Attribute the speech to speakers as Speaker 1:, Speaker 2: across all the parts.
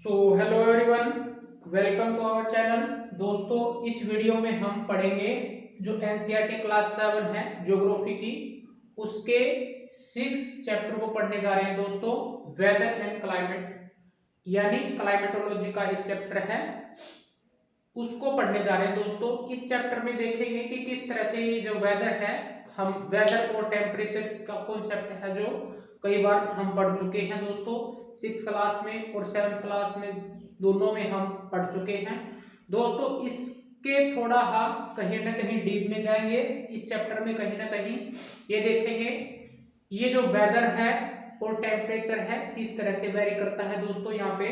Speaker 1: Hello everyone, welcome to our channel. दोस्तों, इस video में हम पढ़ेंगे जो एनसीईआरटी क्लास 7 है ज्योग्राफी की, उसके 6 चैप्टर को पढ़ने जा रहे हैं दोस्तों। वेदर एंड क्लाइमेट यानी क्लाइमेटोलॉजी का एक चैप्टर है, उसको पढ़ने जा रहे हैं दोस्तों। इस चैप्टर में देखेंगे कि किस तरह से ये जो वेदर है, हम वेदर और टेम्परेचर का कॉन्सेप्ट है जो कई बार हम पढ़ चुके हैं दोस्तों, 6 क्लास में और 7 क्लास में, दोनों में हम पढ़ चुके हैं दोस्तों। इसके थोड़ा हम कहीं ना कहीं डीप में जाएंगे इस चैप्टर में, कहीं ना कहीं ये देखेंगे ये जो वेदर है और टेम्परेचर है किस तरह से वेरी करता है दोस्तों यहाँ पे,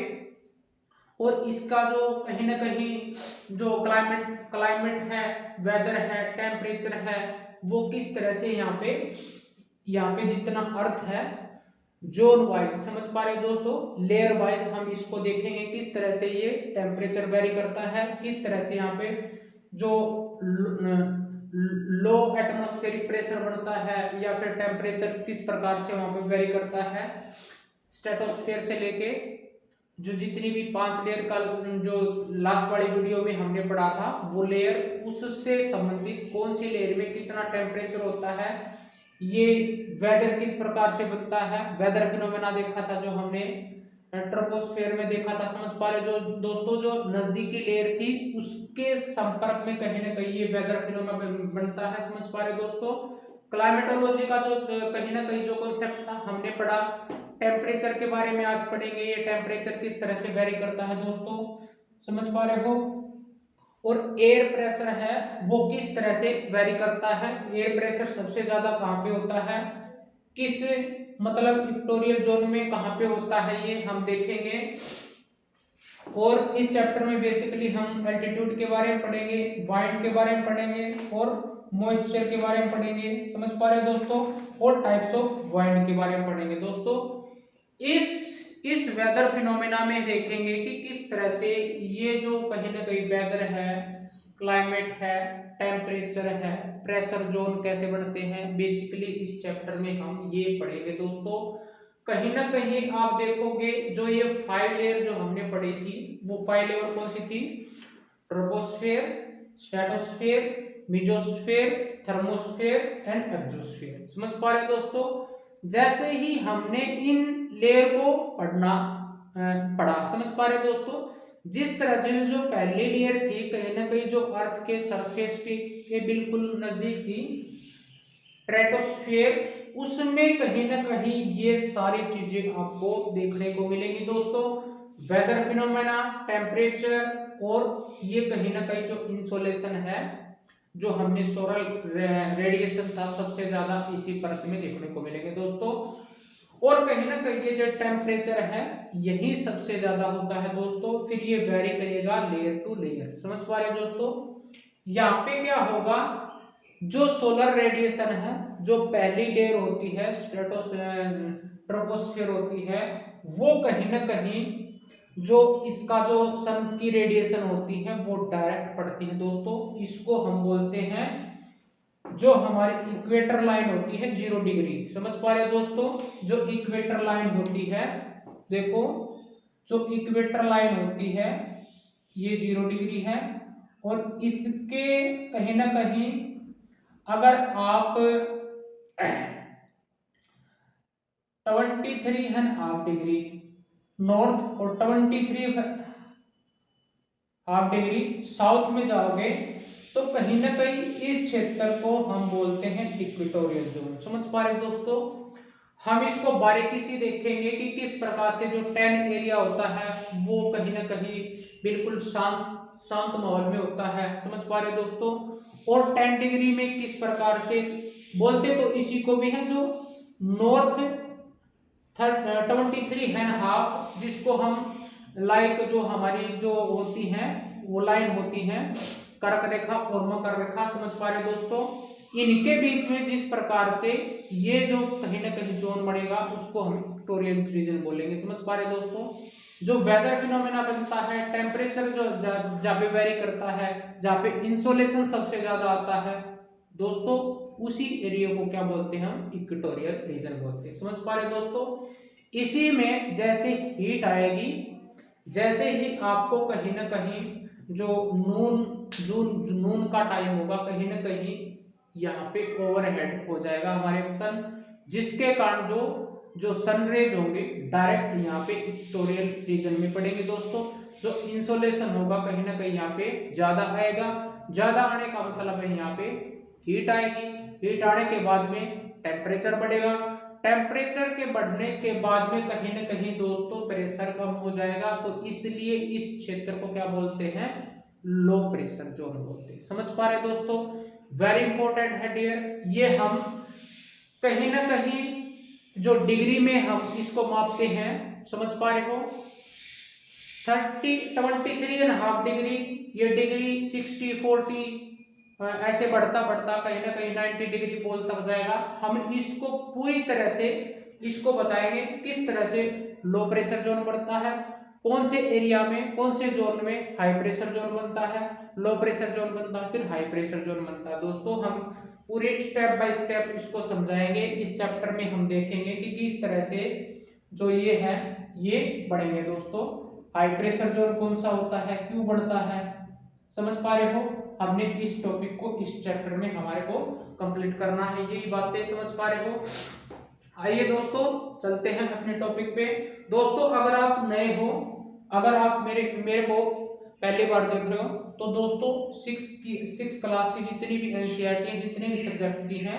Speaker 1: और इसका जो कहीं ना कहीं जो क्लाइमेट है, वेदर है, टेम्परेचर है, वो किस तरह से यहाँ पे जितना अर्थ है जोन वाइज, समझ पा रहे दोस्तों, लेयर वाइज हम इसको देखेंगे किस तरह से ये टेम्परेचर वेरी करता है, किस तरह से यहाँ पे जो लो एटमॉस्फेरिक प्रेशर बढ़ता है या फिर टेम्परेचर किस प्रकार से वहां पे वेरी करता है। स्ट्रेटोस्फेयर से लेके जो जितनी भी 5 लेयर का जो लास्ट वाली वीडियो में हमने पढ़ा था, वो लेयर, उससे संबंधित कौन सी लेयर में कितना टेम्परेचर होता है, ये वेदर किस प्रकार से बनता है, वेदर फिनोमेना देखा था जो हमने ट्रोपोस्फेयर में देखा था, समझ पा रहे जो दोस्तों, जो नजदीकी लेयर थी उसके संपर्क में कहीं ना कहीं ये वेदर फिनोमेना बनता है, समझ पा रहे दोस्तों। क्लाइमेटोलॉजी का जो कहीं ना कहीं जो कॉन्सेप्ट था हमने पढ़ा, टेम्परेचर के बारे में आज पढ़ेंगे, ये टेम्परेचर किस तरह से वेरी करता है दोस्तों, समझ पा रहे हो। और एयर प्रेशर है वो किस तरह से वेरी करता है, एयर प्रेशर सबसे ज्यादा कहाँ पे होता है, किस मतलब इक्वेटोरियल जोन में कहाँ पे होता है, ये हम देखेंगे। और इस चैप्टर में बेसिकली हम एल्टीट्यूड के बारे में पढ़ेंगे, वाइंड के बारे में पढ़ेंगे और मॉइस्चर के बारे में पढ़ेंगे, समझ पा रहे हैं दोस्तों, और टाइप्स ऑफ वाइंड के बारे में पढ़ेंगे दोस्तों। इस वेदर फिनोमेना में देखेंगे कि किस तरह से ये जो कहीं ना कहीं वेदर है, क्लाइमेट है, टेम्परेचर है, प्रेशर जोन कैसे बढ़ते हैं, बेसिकली इस चैप्टर में हम ये पढ़ेंगे दोस्तों। कहीं ना कहीं आप देखोगे जो ये 5 लेयर जो हमने पढ़ी थी, वो 5 लेयर कौन सी थी, troposphere, stratosphere, mesosphere, thermosphere and exosphere, समझ पा रहे दोस्तों। जैसे ही हमने इन लेयर को पढ़ा, समझ पा रहे दोस्तों, जिस तरह से जो पहली लेयर थी कहीं ना कहीं जो अर्थ के सरफेस पे के बिल्कुल नजदीक थी, स्ट्रेटोस्फेयर, उसमें कहीं ना कहीं ये सारी चीजें आपको देखने को मिलेंगी दोस्तों। वेदर फिनोमेना, टेम्परेचर और ये कहीं ना कहीं जो इंसोलेशन है, जो हमने सोलर रेडिएशन था, सबसे ज्यादा इसी परत में देखने को मिलेंगे दोस्तों। और कहीं ना कहीं ये जो टेम्परेचर है यही सबसे ज्यादा होता है दोस्तों, फिर ये वेरी करेगा लेयर टू लेयर, समझ पा रहे दोस्तों। यहाँ पे क्या होगा, जो सोलर रेडिएशन है, जो पहली लेयर होती है, ट्रोपोस्फेयर होती है, वो कहीं ना कहीं जो इसका जो सन की रेडिएशन होती है वो डायरेक्ट पड़ती है दोस्तों। इसको हम बोलते हैं, जो हमारी इक्वेटर लाइन होती है 0 डिग्री, समझ पा रहे दोस्तों, जो इक्वेटर लाइन होती है, देखो जो इक्वेटर लाइन होती है ये 0 डिग्री है, और इसके कहीं ना कहीं अगर आप 23.5 डिग्री नॉर्थ और 23.5 डिग्री साउथ में जाओगे तो कहीं ना कहीं इस क्षेत्र को हम बोलते हैं इक्वेटोरियल जोन, समझ पा रहे दोस्तों। हम इसको बारीकी से देखेंगे कि किस प्रकार से जो 10 एरिया होता है वो कहीं ना कहीं बिल्कुल शांत माहौल में होता है, समझ पा रहे दोस्तों। और 10 डिग्री में किस प्रकार से बोलते तो इसी को भी है, जो नॉर्थ 23.5, जिसको हम लाइक जो हमारी जो होती है वो लाइन होती है कर्क रेखा और मकर रेखा, समझ पा रहे दोस्तों। इनके बीच में जिस प्रकार से ये जो कहीं ना कहीं जोन बढ़ेगा उसको हम इक्वेटोरियल रीजन बोलेंगे, समझ पा रहे दोस्तों। जो वेदर फिनोमेना बनता है, टेम्परेचर जो जहाँ पे वेरी करता है, जहाँ पे इंसोलेशन सबसे ज्यादा आता है दोस्तों, उसी एरिया को क्या बोलते हैं हम, इक्वेटोरियल रीजन बोलते हैं, समझ पा रहे दोस्तों। इसी में जैसे हीट आएगी, जैसे ही आपको कहीं ना कहीं जो नून का टाइम होगा, कहीं ना कहीं यहाँ पे ओवरहेड हो जाएगा हमारे सन, जिसके कारण जो सनरेज होंगे डायरेक्ट यहाँ पे इक्वेटोरियल रीजन में पड़ेंगे दोस्तों। जो इंसोलेशन होगा कहीं ना कहीं यहाँ पे ज्यादा आएगा, ज्यादा आने का मतलब है यहाँ पे हीट आएगी, हीट आने के बाद में टेम्परेचर बढ़ेगा, टेम्परेचर के बढ़ने के बाद में कहीं ना कहीं दोस्तों प्रेशर कम हो जाएगा। तो इसलिए इस क्षेत्र को क्या बोलते हैं, लो प्रेशर जोन बोलते हैं। समझ पा रहे दोस्तों, वेरी इंपॉर्टेंट है डियर। ये हम कहीं ना कहीं जो डिग्री में हम इसको मापते हैं, समझ पा रहे हो, 23.5 डिग्री, ये डिग्री 60 40 ऐसे बढ़ता बढ़ता कहीं ना कहीं 90 डिग्री पोल तक जाएगा। हम इसको पूरी तरह से इसको बताएंगे किस तरह से लो प्रेशर जोन बढ़ता है, कौन से एरिया में, कौन से जोन में हाई प्रेशर जोन बनता है, लो प्रेशर जोन बनता है, फिर हाई प्रेशर जोन बनता है। दोस्तों हम पूरे स्टेप बाय स्टेप इसको समझाएंगे। इस चैप्टर में हम देखेंगे कि किस तरह से जो ये है ये बढ़ेंगे दोस्तों। हाई प्रेशर जोन कौन सा होता है, क्यों बढ़ता है, समझ पा रहे हो। हमने इस टॉपिक को इस चैप्टर में हमारे को कंप्लीट करना है, यही बातें समझ पा रहे हो। आइए दोस्तों चलते हैं अपने टॉपिक पे। दोस्तों अगर आप नए हो, अगर आप मेरे को पहली बार देख रहे हो, तो दोस्तों सिक्स क्लास की जितनी भी एनसीईआरटी है, जितने भी सब्जेक्ट की है,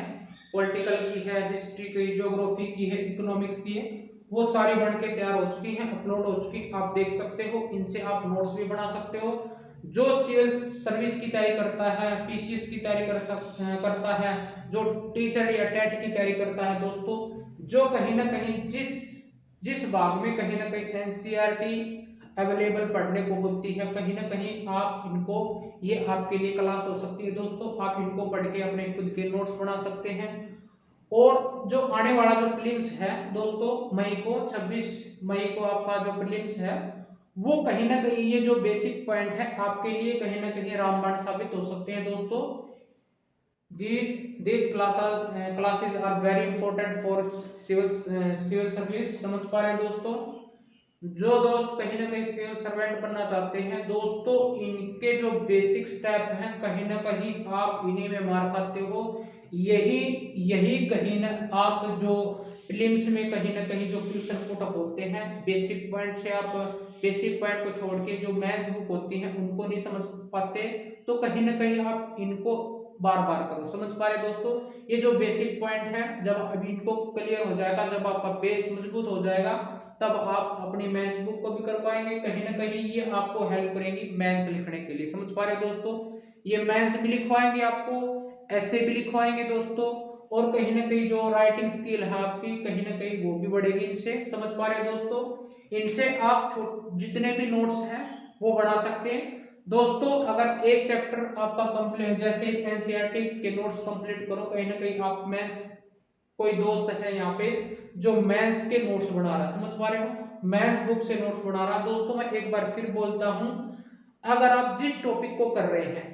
Speaker 1: पॉलिटिकल की है, हिस्ट्री की, ज्योग्राफी की है, इकोनॉमिक्स की है, वो सारी बन के तैयार हो चुकी हैं, अपलोड हो चुकी, आप देख सकते हो। इनसे आप नोट्स भी बना सकते हो। जो सिविल सर्विस की तैयारी करता है, पीसीएस की तैयारी करता है, जो टीचर या टेट की तैयारी करता है दोस्तों, जो कहीं ना कहीं जिस भाग में कहीं ना कहीं एनसीईआरटी अवेलेबल पढ़ने को होती है, कहीं ना कहीं आप इनको, ये आपके लिए क्लास हो सकती है दोस्तों। आप इनको पढ़ के अपने खुद के नोट्स बना सकते हैं। और जो आने वाला जो प्रीलिम्स है दोस्तों, मई को 26 मई को आपका जो प्रीलिम्स है, वो कहीं ना कहीं ये जो बेसिक पॉइंट है आपके लिए कहीं ना कहीं रामबाण साबित हो सकते हैं दोस्तों। these classes are very important for civil service, समझ पा रहे हैं दोस्तों। जो दोस्त कहीं ना कहीं सिविल सर्वेंट बनना चाहते हैं दोस्तों, इनके जो बेसिक स्टेप हैं कहीं ना कहीं आप इन्हीं में मार खाते हो। यही कहीं ना आप जो प्रीलिम्स में कहीं ना कहीं जो क्वेश्चन पुट अप होते हैं बेसिक पॉइंट से, आप बेसिक पॉइंट को छोड़ के जो मैथ्स बुक होती है उनको नहीं समझ पाते, तो कहीं ना कहीं आप इनको बार बार करो। समझ पा रहे दोस्तों, ये जो बेसिक पॉइंट है जब अभी इनको क्लियर हो जाएगा, जब आपका बेस मजबूत हो जाएगा, तब आप अपनी मैथ्स बुक को भी कर पाएंगे। कहीं ना कहीं ये आपको हेल्प करेंगी मैथ्स लिखने के लिए। समझ पा रहे दोस्तों, ये मैथ्स भी लिखवाएंगे आपको, ऐसे भी लिखवाएंगे दोस्तों, और कहीं ना कहीं जो राइटिंग स्किल है आपकी कहीं ना कहीं वो भी बढ़ेगी इनसे। समझ पा रहे दोस्तों, इनसे आप जितने भी नोट्स हैं वो बना सकते हैं दोस्तों। अगर एक चैप्टर आपका कंप्लीट, जैसे एनसीईआरटी के नोट्स कंप्लीट करो, कहीं ना कहीं आप मैथ्स, कोई दोस्त है यहाँ पे जो मैथ्स के नोट्स बना रहा है, समझ पा रहे हो, मैथ्स बुक से नोट्स बना रहा है दोस्तों। मैं एक बार फिर बोलता हूँ, अगर आप जिस टॉपिक को कर रहे हैं,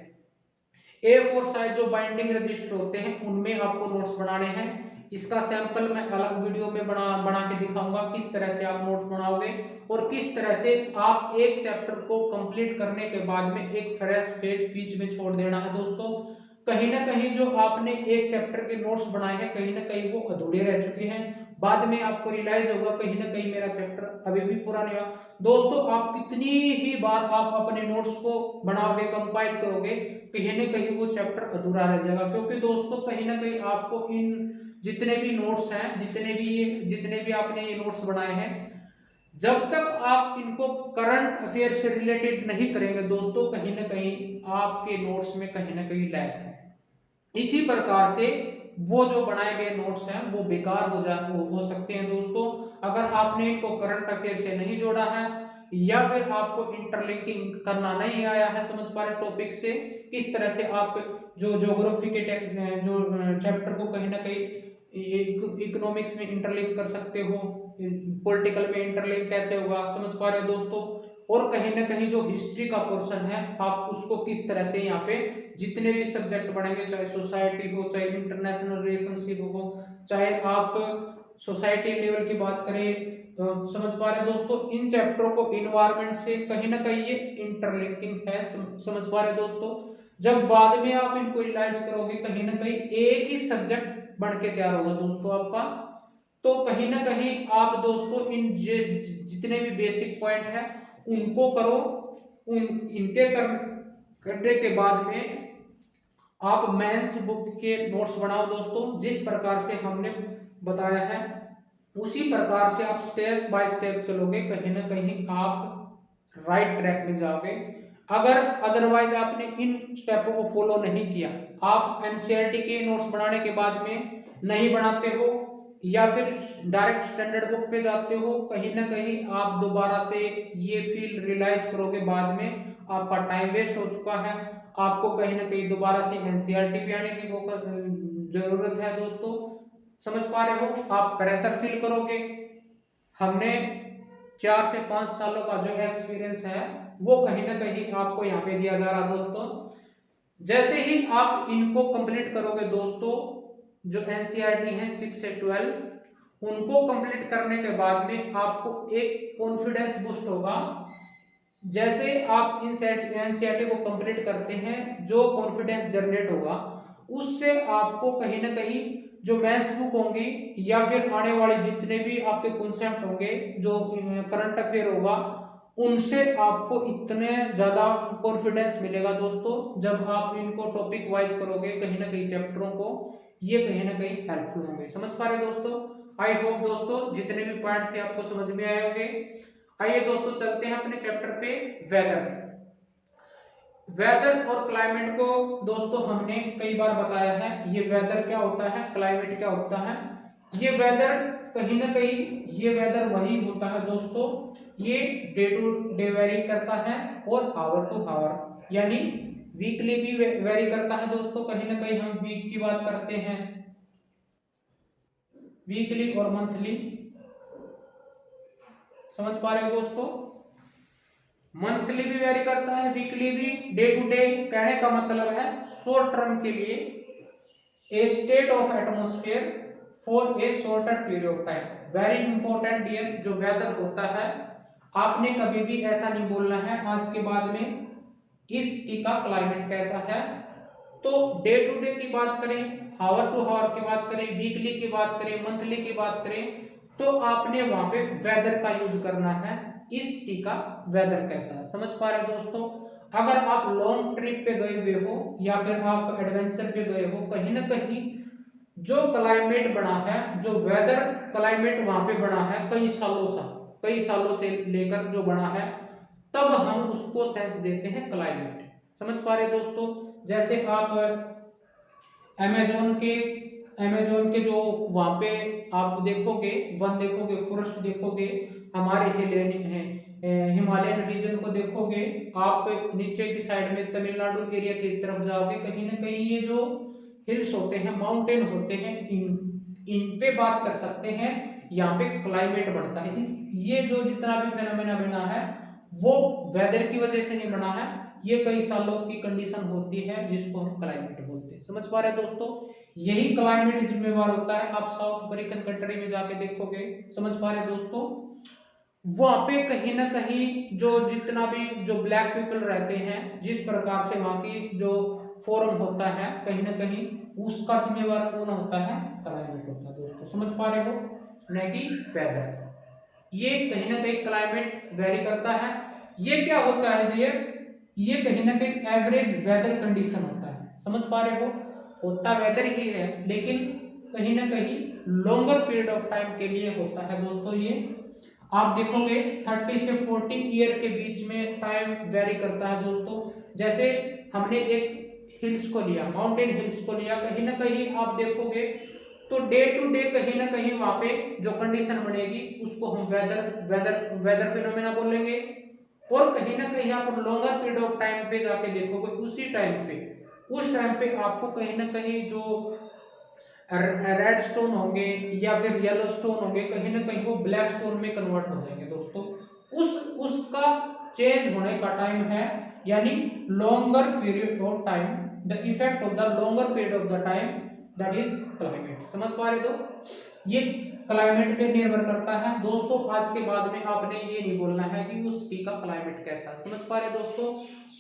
Speaker 1: A4 साइज जो बाइंडिंग रजिस्टर होते हैं उनमें आपको नोट्स बनाने हैं। इसका सैंपल मैं अलग वीडियो में बना के दिखाऊंगा किस तरह से आप नोट बनाओगे, और किस तरह से आप एक चैप्टर को कंप्लीट करने के बाद में एक फ्रेश पेज बीच में छोड़ देना है दोस्तों। कहीं ना कहीं जो आपने एक चैप्टर के नोट्स बनाए हैं कहीं ना कहीं वो अधूरे रह चुके हैं, बाद में आपको रियलाइज होगा कहीं ना कहीं मेरा चैप्टर अभी भी पूरा नहीं हुआ। दोस्तों आप कितनी ही बार आप अपने नोट्स को बनाओगे, कंपाइल करोगे, कहीं ना कहीं वो चैप्टर अधूरा रह जाएगा। क्योंकि दोस्तों कहीं ना कहीं आपको इन जितने भी नोट्स हैं, जितने भी आपने ये नोट्स बनाए हैं, जब तक आप इनको करंट अफेयर से रिलेटेड नहीं करेंगे दोस्तों, कहीं ना कहीं आपके नोट्स में कहीं ना कहीं लैग है। इसी प्रकार से वो जो बनाए गए नोट्स हैं वो बेकार हो सकते हैं दोस्तों, अगर आपने इनको करंट अफेयर से नहीं जोड़ा है, या फिर आपको इंटरलिंकिंग करना नहीं आया है, समझ पा रहे टॉपिक से, किस तरह से आप जो ज्योग्राफी के जो चैप्टर को कहीं ना कहीं इकोनॉमिक्स में इंटरलिंक कर सकते हो, पॉलिटिकल में इंटरलिंक कैसे होगा, समझ पा रहे हो दोस्तों। और कहीं ना कहीं जो हिस्ट्री का पोर्शन है आप उसको किस तरह से यहाँ पे जितने भी सब्जेक्ट पढ़ेंगे, चाहे सोसाइटी हो, चाहे इंटरनेशनल रिलेशनशिप हो, चाहे आप सोसाइटी लेवल की बात करें, समझ पा रहे हैं दोस्तों, इन चैप्टरों को इन्वायरमेंट से कहीं ना कहीं ये इंटरलिंकिंग है। समझ पा रहे हैं दोस्तों, जब बाद में आप इनको रियलाइज करोगे कहीं ना कहीं एक ही सब्जेक्ट बन के तैयार होगा दोस्तों आपका। तो कहीं ना कहीं आप दोस्तों इन जितने भी बेसिक पॉइंट है उनको करो, इनके करने के बाद में आप मेंस बुक के नोट्स बनाओ दोस्तों। जिस प्रकार से हमने बताया है उसी प्रकार से आप स्टेप बाय स्टेप चलोगे, कहीं ना कहीं आप राइट ट्रैक में जाओगे। अगर अदरवाइज आपने इन स्टेपों को फॉलो नहीं किया, आप एनसीईआरटी के नोट्स बनाने के बाद में नहीं बनाते हो या फिर डायरेक्ट स्टैंडर्ड बुक पे जाते हो, कहीं ना कहीं आप दोबारा से ये फील रियलाइज करोगे बाद में आपका टाइम वेस्ट हो चुका है। आपको कहीं ना कहीं दोबारा से एनसीईआरटी पे आने की जरूरत है दोस्तों। समझ पा रहे हो, आप प्रेशर फील करोगे। हमने 4 से 5 सालों का जो एक्सपीरियंस है वो कहीं ना कहीं आपको यहाँ पे दिया जा रहा दोस्तों। जैसे ही आप इनको कंप्लीट करोगे दोस्तों, जो एनसीईआरटी है 6 से 12, उनको कंप्लीट करने के बाद में आपको एक कॉन्फिडेंस बूस्ट होगा। जैसे आप इन एनसीईआरटी को कंप्लीट करते हैं, जो कॉन्फिडेंस जनरेट होगा उससे आपको कहीं ना कहीं जो मेंस बुक होंगी या फिर आने वाले जितने भी आपके कॉन्सेप्ट होंगे, जो करंट अफेयर होगा, उनसे आपको इतने ज़्यादा कॉन्फिडेंस मिलेगा दोस्तों जब आप इनको टॉपिक वाइज करोगे कहीं ना कहीं चैप्टरों को, ये कहीं ना कहीं हेल्पफुल होंगे। समझ पा रहे दोस्तों? आई होप दोस्तों जितने भी पॉइंट थे आपको समझ में आए होंगे। आइए दोस्तों चलते हैं अपने चैप्टर पे, वेदर और क्लाइमेट को दोस्तों हमने कई बार बताया है। ये वेदर क्या होता है, क्लाइमेट क्या होता है। ये वेदर कहीं ना कहीं ये वेदर वही होता है दोस्तों, ये डे टू डे वेरी करता है और आवर टू आवर, यानी वीकली भी वेरी करता है दोस्तों। कहीं ना कहीं हम वीक की बात करते हैं, वीकली और मंथली। समझ पा रहे हो दोस्तों, मंथली भी वेरी करता है, वीकली भी, डे टू डे। कहने का मतलब है शॉर्ट टर्म के लिए a state of atmosphere for a shorter period of time. Very important dear, जो वेदर होता है आपने कभी भी ऐसा नहीं बोलना है आज के बाद में इसकी का क्लाइमेट कैसा है। तो डे टू डे की बात करें, हावर टू हावर की बात करें, वीकली की बात करें, मंथली की बात करें, तो आपने वहां पे वेदर का यूज करना है, इसकी का वेदर कैसा है। समझ पा रहे हो दोस्तों, अगर आप लॉन्ग ट्रिप पे गए हुए हो या फिर आप एडवेंचर पे गए हो, कहीं ना कहीं जो क्लाइमेट बना है, जो वेदर क्लाइमेट वहां पे बना है कई सालों से लेकर जो बना है, तब हम उसको सेंस देते हैं क्लाइमेट। समझ पा रहे दोस्तों, जैसे आप अमेजोन के जो वहां पे आप देखोगे, वन देखोगे, फॉरेस्ट देखोगे, हमारे हिमालयन रीजन को देखोगे, आप नीचे की साइड में तमिलनाडु एरिया की तरफ जाओगे, कहीं ना कहीं ये जो हिल्स होते हैं, माउंटेन होते हैं, इन पे बात कर सकते हैं, यहाँ पे क्लाइमेट बढ़ता है। इस ये जो जितना भी फेनोमेना बना है वो वेदर की वजह से नहीं बना है, ये कई सालों की कंडीशन होती है जिसको हम क्लाइमेट बोलते हैं। समझ पा रहे हैं दोस्तों, यही क्लाइमेट जिम्मेवार होता है। आप साउथ अमेरिकन कंट्री में जाके देखोगे, समझ पा रहे हैं दोस्तों, वहां पे कहीं ना कहीं जो जितना भी जो ब्लैक पीपल रहते हैं, जिस प्रकार से वहां की जो फॉर्म होता है, कहीं ना कहीं उसका जिम्मेवार कौन होता है, क्लाइमेट होता है दोस्तों। समझ पा रहे हो, न कि वेदर। ये कहीं ना कहीं क्लाइमेट वेरी करता है। ये क्या होता है ये कहीं ना कहीं एवरेज वेदर कंडीशन होता है। समझ पा रहे हो, होता वेदर ही है लेकिन कहीं ना कहीं लॉन्गर पीरियड ऑफ टाइम के लिए होता है दोस्तों। ये आप देखोगे 30 से 40 ईयर के बीच में टाइम वेरी करता है दोस्तों। जैसे हमने एक हिल्स को लिया, माउंटेन हिल्स को लिया, कहीं ना कहीं आप देखोगे तो डे टू डे कहीं ना कहीं वहां पे जो कंडीशन बनेगी उसको हम वेदर फिनोमेना बोलेंगे। और कहीं ना कहीं आप लॉन्गर पीरियड ऑफ टाइम पे जाके देखोगे, उस टाइम पे आपको कहीं ना कहीं जो रेड स्टोन होंगे या फिर येलो स्टोन होंगे, कहीं ना कहीं वो ब्लैक स्टोन में कन्वर्ट हो जाएंगे दोस्तों। उसका चेंज होने का टाइम है, यानी longer period of time, the effect of the longer period of the time, that is climate. समझ पा रहे हो, ये क्लाइमेट पे निर्भर करता है दोस्तों। आज के बाद में आपने ये नहीं बोलना है कि उस सिटी का क्लाइमेट कैसा है, समझ पा रहे दोस्तों,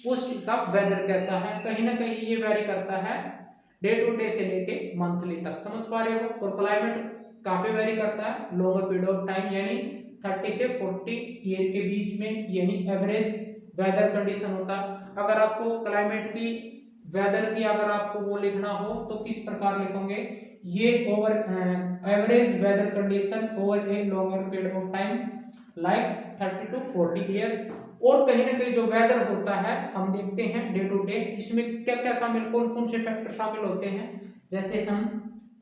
Speaker 1: उस सिटी का वेदर कैसा है, कहीं ना कहीं ये वेरी करता है डे टू डे से लेके मंथली तक, समझ पा रहे हो। और क्लाइमेट कहाँ पे वेरी करता है, लॉन्गर पीरियड ऑफ टाइम यानी 30 से 40 ईयर के बीच में, यानी एवरेज वेदर कंडीशन होता है। अगर आपको क्लाइमेट की वेदर की अगर आपको वो लिखना हो तो किस प्रकार लिखोगे, ये over average weather condition over a longer period of time like 30 to 40 year. और कहीं ना कहीं जो वेदर होता है हम देखते हैं डे टू डे, इसमें क्या क्या शामिल, कौन कौन से फैक्टर शामिल होते हैं। जैसे हम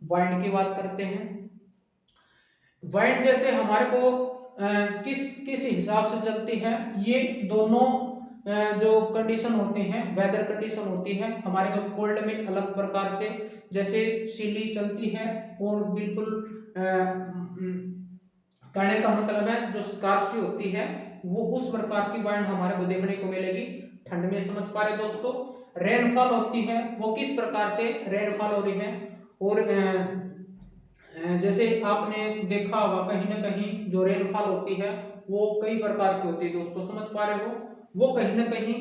Speaker 1: वाइंड की बात करते हैं, वाइंड जैसे हमारे को किस किस हिसाब से चलती है, ये दोनों जो कंडीशन होते हैं वेदर कंडीशन होती है हमारे को कोल्ड में अलग प्रकार से, जैसे सिली चलती है और बिल्कुल कहने का मतलब है जो स्कार्सी होती है वो उस प्रकार की वाइंड हमारे को देखने को मिलेगी ठंड में, समझ पा रहे दोस्तों। रेनफॉल होती है वो किस प्रकार से रेनफॉल हो रही है, और जैसे आपने देखा होगा कहीं ना कहीं जो रेनफॉल होती है वो कई प्रकार की होती है दोस्तों, समझ पा रहे हो, वो कहीं ना कहीं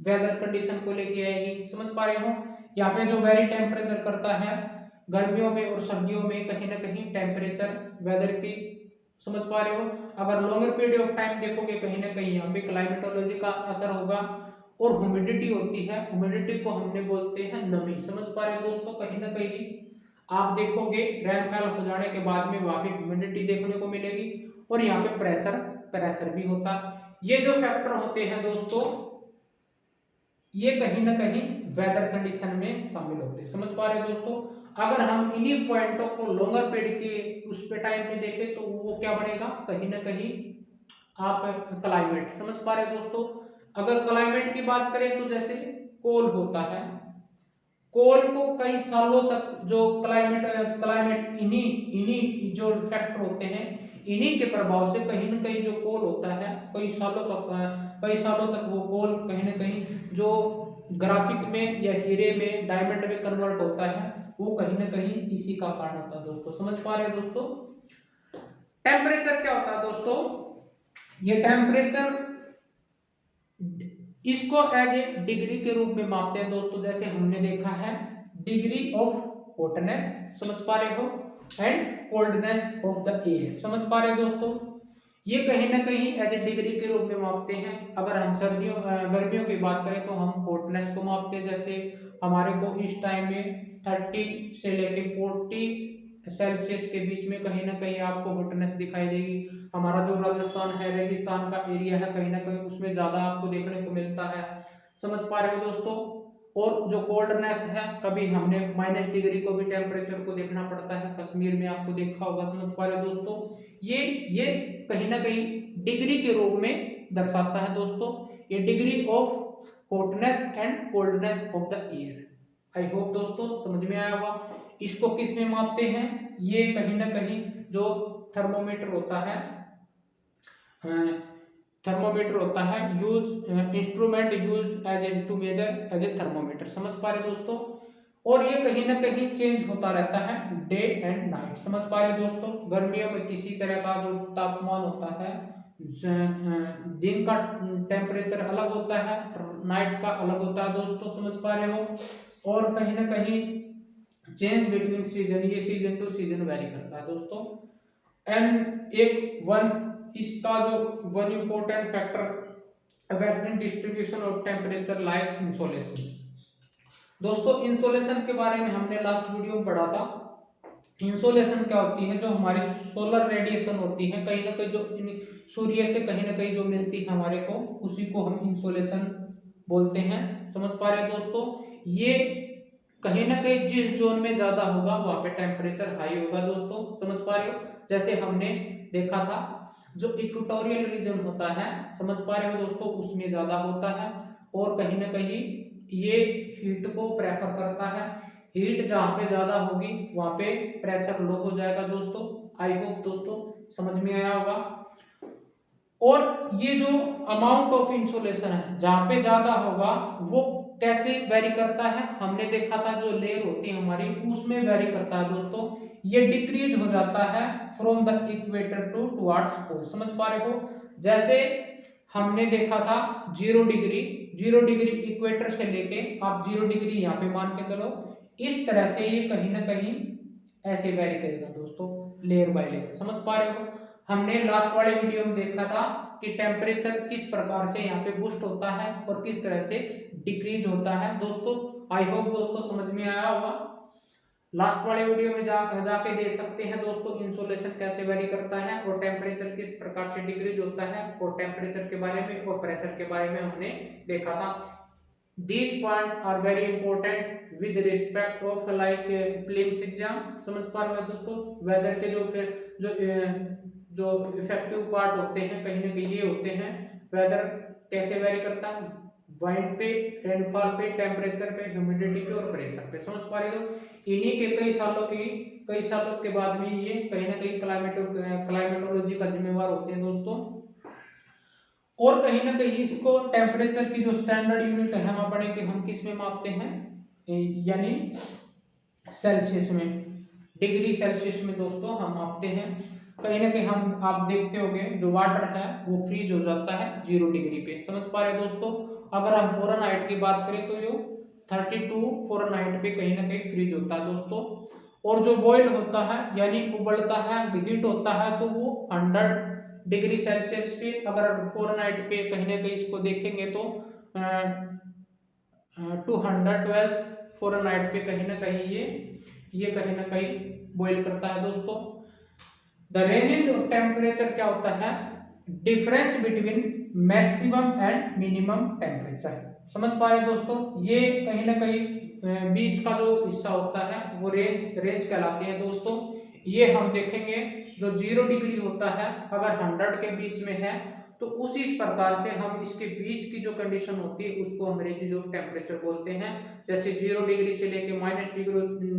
Speaker 1: वेदर कंडीशन को लेके आएगी, समझ पा रहे हो। यहाँ पे जो वेरी टेम्परेचर करता है गर्मियों में और सर्दियों में कहीं ना कहीं टेम्परेचर वेदर की, समझ पा रहे हो। अगर लॉन्गर पीरियड ऑफ टाइम देखोगे कहीं ना कहीं यहाँ पे क्लाइमेटोलॉजी का असर होगा। और ह्यूमिडिटी होती है, ह्यूमिडिटी को हमने बोलते हैं नमी, समझ पा रहे हो दोस्तों। कहीं ना कहीं आप देखोगे रेनफॉल हो जाने के बाद में वहां पे ह्यूमिडिटी देखने को मिलेगी, और यहाँ पे प्रेशर भी होता। ये जो फैक्टर होते हैं दोस्तों ये कहीं ना कहीं वेदर कंडीशन में शामिल होते हैं, समझ पा रहे हैं दोस्तों। अगर हम इन्हीं पॉइंटों को लॉन्गर पीरियड के उस पे टाइम में देखें तो वो क्या बनेगा, कहीं ना कहीं आप क्लाइमेट, समझ पा रहे हैं दोस्तों। अगर क्लाइमेट की बात करें तो जैसे कोल होता है, कोल को कई सालों तक जो क्लाइमेट इन्हीं जो फैक्टर होते हैं इन्हीं के प्रभाव से कहीं ना कहीं जो कोल होता है कई सालों तक वो कोल कहीं ना कहीं जो ग्राफिक में या हीरे में डायमंड में कन्वर्ट होता है वो कहीं ना कहीं इसी का कारण होता है दोस्तों, समझ पा रहे हैं दोस्तों। टेम्परेचर क्या होता है दोस्तों, ये टेम्परेचर इसको एज ए डिग्री के रूप में मापते हैं दोस्तों। जैसे हमने देखा है डिग्री ऑफ हॉटनेस, समझ पा रहे हो, and coldness of the air, समझ पा रहे हो दोस्तों। ये कहीं ना कहीं एज ए डिग्री के रूप में मापते हैं। अगर हम गर्मियों की बात करें तो हम हॉटनेस को मापते हैं। जैसे हमारे को इस टाइम में 30 से लेके 40 सेल्सियस के बीच में कहीं ना कहीं आपको हॉटनेस दिखाई देगी। हमारा जो राजस्थान है रेगिस्तान का एरिया है कहीं ना कहीं उसमें ज्यादा आपको देखने को मिलता है, समझ पा रहे हो दोस्तों। और जो कोल्डनेस है कभी हमने माइनस डिग्री को भी टेम्परेचर को देखना पड़ता है, कश्मीर में आपको देखा होगा, समझ पा रहे हो दोस्तों। ये कहीं ना कहीं डिग्री के रूप में दर्शाता है दोस्तों, ये degree of hotness and coldness of the air. I hope दोस्तों समझ में आया होगा। इसको किस में मापते हैं, ये कहीं ना कहीं जो थर्मोमीटर होता है use instrument use as a to measure as a thermometer, समझ पा रहे दोस्तों। और ये कहीं ना कहीं चेंज होता रहता है डे एंड नाइट, समझ पा रहे दोस्तों। गर्मियों में किसी तरह का जो तापमान होता है दिन का टेम्परेचर अलग होता है, नाइट का अलग होता है दोस्तों, समझ पा रहे हो। और कहीं ना कहीं चेंज बिटवीन सीजन, ये सीजन टू सीजन वेरी करता है दोस्तों। एंड इसका जो one important factor affecting distribution of temperature like insolation. दोस्तों इंसोलेशन के बारे में हमने लास्ट वीडियो में पढ़ा था। इंसोलेशन क्या होती है, जो हमारी सोलर रेडिएशन होती है कहीं ना कहीं जो सूर्य से कहीं ना कहीं जो मिलती है हमारे को, उसी को हम इंसोलेशन बोलते हैं, समझ पा रहे हैं दोस्तों। ये कहीं ना कहीं जिस जोन में ज्यादा होगा वहां पे टेम्परेचर हाई होगा दोस्तों, समझ पा रहे हो। जैसे हमने देखा था जो इक्वेटोरियल रीजन होता है, समझ पा रहे हो दोस्तों, उसमें ज्यादा होता है। और कहीं ना कहीं ये हीट को प्रेफर करता है, हीट जहाँ पे ज्यादा होगी वहां पे प्रेशर लो हो जाएगा दोस्तों। आई होप दोस्तों समझ में आया होगा। और ये जो अमाउंट ऑफ इंसोलेशन है जहाँ पे ज्यादा होगा वो कैसे वेरी करता है, हमने देखा था जो लेयर होती है हमारी उसमें वेरी करता है दोस्तों। ये डिक्रीज हो जाता है from the equator to towards pole. समझ पा रहे हो? जैसे हमने देखा था 0 डिग्री, 0 डिग्री इक्वेटर से लेके आप 0 डिग्री यहाँ पे मान के चलो, इस तरह से ये कहीं ना कहीं ऐसे वेरी करेगा दोस्तों, लेयर बाय लेयर। समझ पा रहे हो? हमने लास्ट वाले वीडियो में देखा था कि टेम्परेचर किस प्रकार से यहाँ पे बूस्ट होता है और किस तरह से डिक्रीज होता है दोस्तों। आई होप दोस्तों समझ में आया होगा। लास्ट वाले वीडियो में जाके देख सकते हैं दोस्तों इंसोलेशन कैसे वेरी करता है और टेम्परेचर किस प्रकार से डिक्रीज होता है, और टेम्परेचर के बारे में और प्रेशर के बारे में हमने देखा था। These points are very important with respect of like prelims exam. समझ पा रहे हो दोस्तों? वेदर के जो फिर जो इफेक्टिव पार्ट होते हैं कहीं ना कहीं ये होते हैं, वेदर कैसे वेरी करता है, वाइंड पे, रेनफॉल पे, टेम्परेचर पे, ह्यूमिडिटी पे और प्रेशर पे। समझ पा रहे हो? इन्हीं के कई सालों के बाद में ये कहीं ना कहीं क्लाइमेटोलॉजी का जिम्मेवार होते हैं दोस्तों। और कहीं ना कहीं इसको टेम्परेचर की जो स्टैंडर्ड यूनिट है हम पढ़ेंगे, हम किस में मापते हैं, यानी सेल्सियस में, डिग्री सेल्सियस में दोस्तों हम मापते हैं। कहीं ना कहीं हम आप देखते होंगे जो वाटर है वो फ्रीज हो जाता है 0 डिग्री पे। समझ पा रहे हैं दोस्तों? अगर हम फ़ारेनहाइट की बात करें तो जो 32 फ़ारेनहाइट पे कहीं ना कहीं फ्रीज होता है दोस्तों। और जो बॉयल होता है यानी उबलता है, हीट होता है, तो वो 100 डिग्री सेल्सियस पे, अगर फ़ारेनहाइट पे कहीं ना कहीं इसको देखेंगे तो 212 फ़ारेनहाइट पे कहीं ना कहीं ये कहीं ना कहीं बॉयल करता है दोस्तों। द रेंज ऑफ टेम्परेचर क्या होता है, difference between maximum and minimum temperature. समझ पा रहे दोस्तों? ये कहीं ना कहीं बीच का जो हिस्सा होता है वो रेंज कहलाते हैं दोस्तों। ये हम देखेंगे जो 0 डिग्री होता है अगर 100 के बीच में है तो उसी प्रकार से हम इसके बीच की जो कंडीशन होती है उसको अंग्रेजी जो टेम्परेचर बोलते हैं। जैसे 0 डिग्री से लेके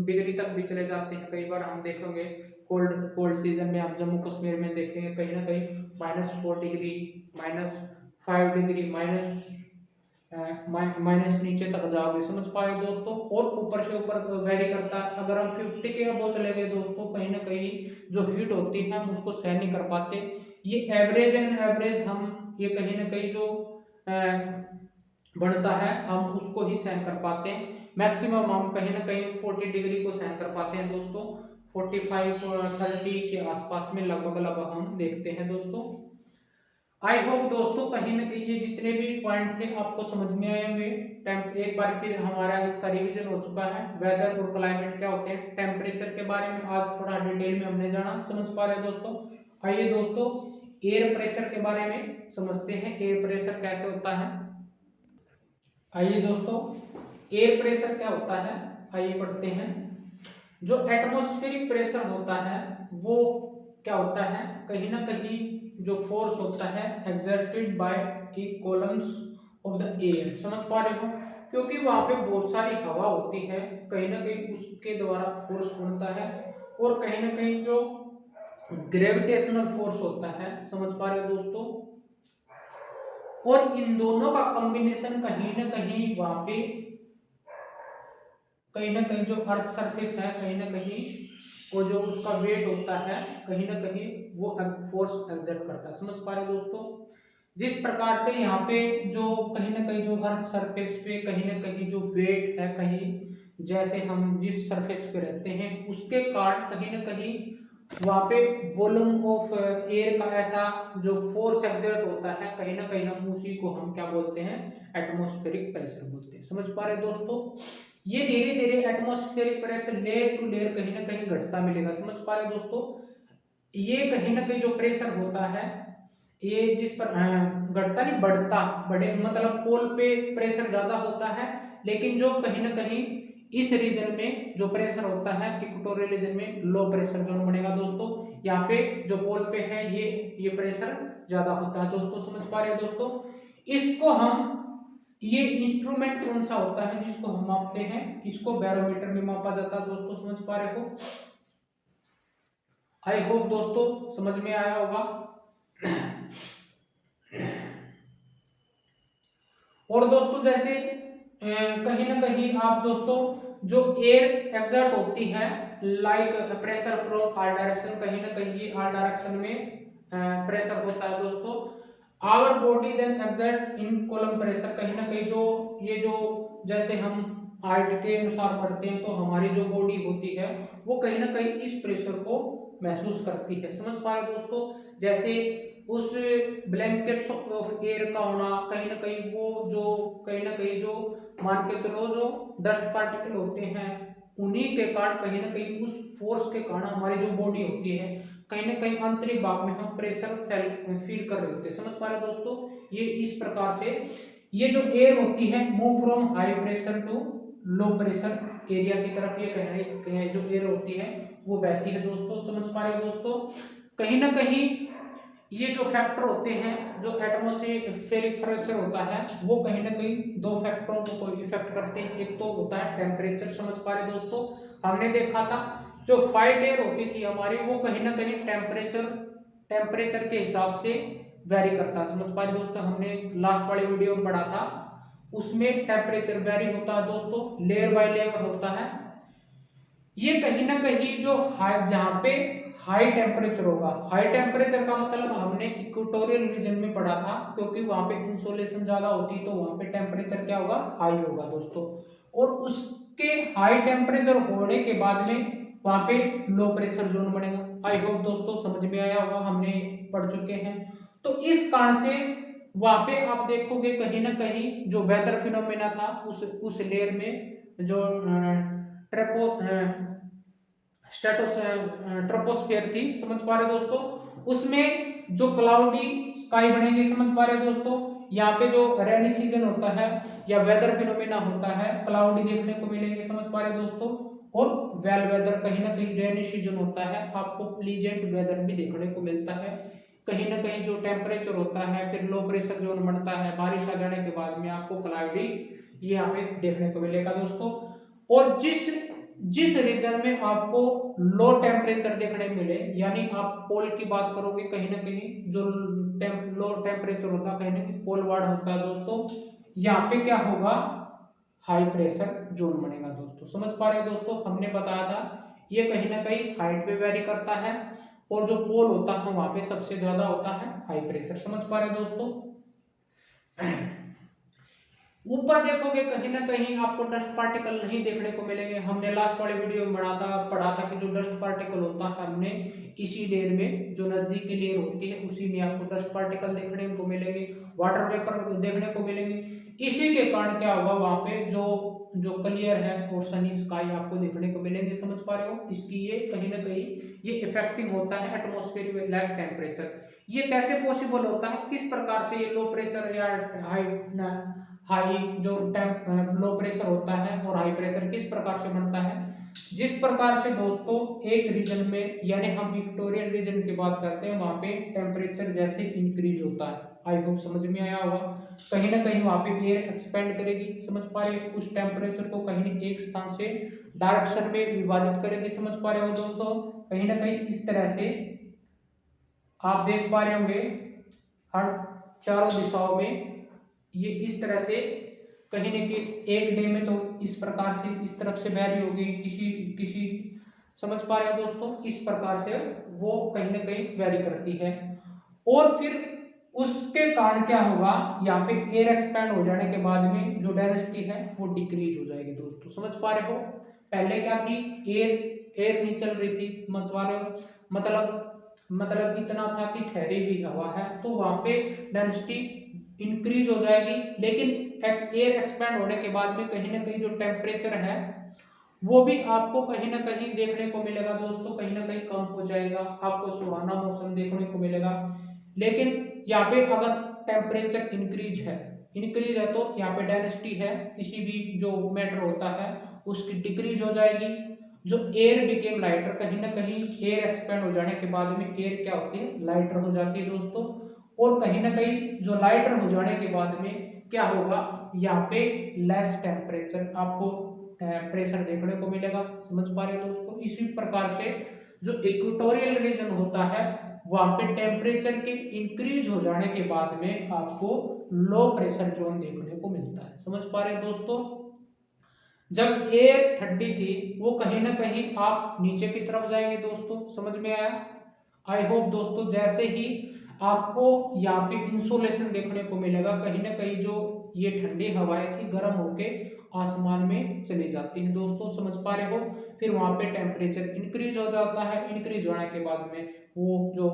Speaker 1: -डिग्री तक भी चले जाते हैं। कई बार हम देखेंगे कोल्ड सीजन में आप जम्मू कश्मीर में देखेंगे कहीं ना कहीं -4 डिग्री, -5 डिग्री, माइनस नीचे तक जाओगे। समझ पा रहे दोस्तों? और ऊपर से ऊपर वेरी करता है। अगर हम 50 के अबव चले गए दोस्तों, कहीं ना कहीं जो हीट होती है हम उसको सहन नहीं कर पाते। ये एवरेज एंड एवरेज हम ये कहीं ना कहीं जो बढ़ता है हम उसको ही सहन कर पाते हैं। मैक्सिमम हम कहीं ना कहीं 40 डिग्री को सहन कर पाते हैं दोस्तों। 45 और 30 के आसपास में लगभग हम देखते हैं दोस्तों। आई होप दोस्तों कहीं ना कहीं ये जितने भी पॉइंट थे आपको समझ में आए होंगे। एक बार फिर हमारा इसका रिवीजन हो चुका है। वेदर और क्लाइमेट क्या होते हैं, टेम्परेचर के बारे में आज थोड़ा डिटेल में हमने जाना। समझ पा रहे हैं दोस्तों? आइए दोस्तों एयर प्रेशर के बारे में समझते हैं, एयर प्रेशर कैसे होता है। आइए दोस्तों एयर प्रेशर क्या होता है आइए पढ़ते हैं। जो एटमॉस्फेरिक प्रेशर होता है वो क्या होता है, कहीं ना कहीं जो फोर्स होता है exerted by A columns of the air. समझ पा रहे हो? क्योंकि वहां पे बहुत सारी हवा होती है, कहीं ना कहीं उसके द्वारा फोर्स बनता है। और कहीं ना कहीं जो ग्रेविटेशनल फोर्स होता है, समझ पा रहे हो दोस्तों? और इन दोनों का कॉम्बिनेशन कहीं ना कहीं वहां पे कहीं ना कहीं जो अर्थ सरफेस है कहीं ना कहीं वो जो उसका वेट होता है कहीं ना कहीं वो फोर्स एक्सर्ट करता है। समझ पा रहे दोस्तों? जिस प्रकार से यहाँ पे जो कहीं ना कहीं जो अर्थ सरफेस पे कहीं ना कहीं जो वेट है, कहीं जैसे हम जिस सरफेस पे रहते हैं उसके कारण कहीं ना कहीं वहाँ पे वॉल्यूम ऑफ एयर का ऐसा जो फोर्स एक्सर्ट होता है कहीं ना कहीं हम उसी को हम क्या बोलते हैं, एटमॉस्फेरिक प्रेशर बोलते हैं। समझ पा रहे दोस्तों? ये धीरे धीरे atmospheric pressure layer to layer कहीं ना कहीं घटता मिलेगा। समझ पा रहे दोस्तों? ये कहीं ना कहीं जो प्रेशर होता है ये जिस पर घटता नहीं बढ़ता, बड़े मतलब पोल पे प्रेशर ज्यादा होता है, लेकिन जो कहीं ना कहीं इस रीजन में जो प्रेशर होता है इक्वेटोरियल रीजन में लो प्रेशर जोन बनेगा दोस्तों। यहाँ पे जो पोल पे है ये प्रेशर ज्यादा होता है दोस्तों। समझ पा रहे हैं दोस्तों? इसको हम ये इंस्ट्रूमेंट कौन सा होता है जिसको हम मापते हैं, इसको बैरोमीटर में मापा जाता है दोस्तों। समझ पा रहे हो? आई होप दोस्तों समझ में आया होगा। और दोस्तों जैसे कहीं ना कहीं आप दोस्तों जो एयर एक्सर्ट होती है like pressure from all direction, कहीं ना कहीं ये ऑल डायरेक्शन में प्रेशर होता है दोस्तों। Our body then exert in column pressure, कहीं ना कहीं जो ये जो जैसे हम हाइट के अनुसार बढ़ते हैं तो हमारी जो बॉडी होती है वो कहीं ना कहीं इस प्रेशर को महसूस करती है। समझ पा रहे हो दोस्तों, जैसे उस ब्लैंकेट्स ऑफ एयर का होना, कहीं ना कहीं वो जो कहीं ना कहीं जो मान के चलो जो डस्ट पार्टिकल होते हैं उन्हीं के कारण कहीं ना कहीं उस फोर्स के कारण हमारी जो बॉडी होती है कहीं ना कहीं आंतरिक भाग में हम प्रेशर फील कर रहे होते हैं। समझ पा रहे हो दोस्तों, ये इस प्रकार से ये जो एयर होती है move from high pressure to low pressure area की तरफ, ये कहने जो एयर होती है वो बहती है दोस्तों। समझ पा रहे हो दोस्तों, कहीं ना कहीं ये जो फैक्टर होते हैं जो एटमॉस्फेरिक प्रेशर होता है वो कहीं ना कहीं दो फैक्टरों को इफेक्ट करते हैं। एक तो होता है टेम्परेचर, समझ पा रहे दोस्तों, हमने देखा था जो फाइट एयर होती थी हमारी वो कहीं ना कहीं टेम्परेचर के हिसाब से वेरी करता है। समझ पा रहे दोस्तों, हमने लास्ट वाली वीडियो में पढ़ा था उसमें टेम्परेचर वेरी होता है दोस्तों, लेयर बाय लेयर होता है। ये कहीं ना कहीं जो हाई जहाँ पे हाई टेम्परेचर होगा, हाई टेम्परेचर का मतलब हमने इक्वेटोरियल रीजन में पढ़ा था, क्योंकि वहां पे इंसोलेशन ज्यादा होती है तो वहां पे टेम्परेचर क्या होगा, हाई होगा दोस्तों। और उसके हाई टेम्परेचर होने के बाद में वहां पे लो प्रेशर जोन बनेगा। आई होप दोस्तों समझ में आया होगा, हमने पढ़ चुके हैं। तो इस कारण से वहां पे आप देखोगे कहीं ना कहीं जो वेदर फिनोमेना था उस लेयर में जो ट्रोपोस्फेयर थी, समझ पा रहे दोस्तों, उसमें जो क्लाउडी स्काई बनेंगे। समझ पा रहे दोस्तों, यहाँ पे जो रेनी सीजन होता है या वेदर फिनोमेना होता है क्लाउडी देखने को मिलेंगे। समझ पा रहे दोस्तों, और वेल वेदर कहीं ना कहीं रेनी सीजन होता है, आपको प्लीजेंट वेदर भी देखने को मिलता है। कहीं ना कहीं जो टेम्परेचर होता है फिर लो प्रेशर जोन बनता है, बारिश आ जाने के बाद में आपको क्लाउडी ये यहाँ पे देखने को मिलेगा दोस्तों। और जिस रीजन में आपको लो टेम्परेचर देखने मिले, यानी आप पोल की बात करोगे कहीं ना कहीं जो लो टेम्परेचर होता है कहीं ना कहीं पोल वार्ड होता है दोस्तों, यहाँ पे क्या होगा, हाई प्रेशर जोन बनेगा दोस्तों। समझ पा रहे हैं दोस्तों, हमने बताया था ये कहीं ना कहीं हाइट पे वेरी करता है और जो पोल होता है वहां पे सबसे ज्यादा होता है हाई प्रेशर। समझ पा रहे हैं दोस्तों, ऊपर देखोगे कहीं ना कहीं आपको डस्ट पार्टिकल नहीं देखने को मिलेंगे। हमने लास्ट वाले वीडियो में पढ़ा था कि जो डस्ट पार्टिकल होता है हमने इसी लेयर में जो नजदीकी लेयर होती है उसी में आपको डस्ट पार्टिकल देखने को मिलेंगे, वाटर वेपर देखने को मिलेंगे। इसी के कारण क्या होगा, वहां पे जो क्लियर है और सनी स्काई आपको देखने को मिलेंगे। समझ पा रहे हो, इसकी ये कहीं ना कहीं ये इफेक्टिव होता है एटमॉस्फेयर में लैग टेम्परेचर। ये कैसे पॉसिबल होता है, किस प्रकार से ये लो प्रेशर या हाई जो लो प्रेशर होता है और हाई प्रेशर किस प्रकार से बनता है। जिस प्रकार से दोस्तों एक रीजन में, यानी हम इक्वेटोरियल रीजन की बात करते हैं, वहां पे टेम्परेचर जैसे इंक्रीज होता है, आई होप समझ में आया होगा, कहीं ना कहीं वहां पे एयर एक्सपेंड करेगी। समझ पा रहे हो, उस टेम्परेचर को कहीं एक स्थान से डायरेक्शन में विभाजित करेगी। समझ पा रहे हो दोस्तों, कहीं ना कहीं इस तरह से आप देख पा रहे होंगे हर चारों दिशाओं में ये इस तरह से कहीं न कहीं एक डे में तो इस प्रकार से इस तरफ से वेरी होगी किसी समझ पा रहे हो दोस्तों, इस प्रकार से वो कहीं ना कहीं वेरी करती है। और फिर उसके कारण क्या होगा, यहाँ पे एयर एक्सपैंड हो जाने के बाद में जो डेंसिटी है वो डिक्रीज हो जाएगी दोस्तों। समझ पा रहे हो, पहले क्या थी, एयर नहीं चल रही थी, समझ पा रहे हो, मतलब इतना था कि ठहरी हुई हवा है, तो वहां पे डेंसिटी इंक्रीज हो जाएगी। लेकिन एयर एक्सपैंड होने के बाद में कहीं ना कहीं जो टेम्परेचर है वो भी आपको कहीं ना कहीं देखने को मिलेगा दोस्तों, कहीं ना कहीं कम हो जाएगा, आपको सुहाना मौसम देखने को मिलेगा। लेकिन यहाँ पे अगर टेम्परेचर इंक्रीज है तो यहाँ पे डेंसिटी है किसी भी जो मैटर होता है उसकी डिक्रीज हो जाएगी। जो एयर बिकेम लाइटर, कहीं ना कहीं एयर एक्सपेंड हो जाने के बाद में एयर क्या होती है, लाइटर हो जाती है दोस्तों। और कहीं ना कहीं जो लाइटर हो जाने के बाद में क्या होगा, यहाँ पे लेस टेम्परेचर आपको प्रेशर देखने को मिलेगा। समझ पा रहे हो दोस्तों, इसी प्रकार से जो इक्वेटोरियल रीजन होता है वहां पे टेम्परेचर के इंक्रीज हो जाने के बाद में आपको लो प्रेशर जोन देखने को मिलता है। समझ पा रहे हैं दोस्तों, जब एयर ठंडी थी वो कहीं ना कहीं आप नीचे की तरफ जाएंगे दोस्तों, समझ में आया? आई होप दोस्तों, जैसे ही आपको यहाँ पे इंसोलेशन देखने को मिलेगा, कहीं ना कहीं जो ये ठंडी हवाएं थी गर्म होके आसमान में चली जाती है दोस्तों, समझ पा रहे हो? फिर वहां पे टेम्परेचर इंक्रीज हो जाता है, इंक्रीज होने के बाद में वो जो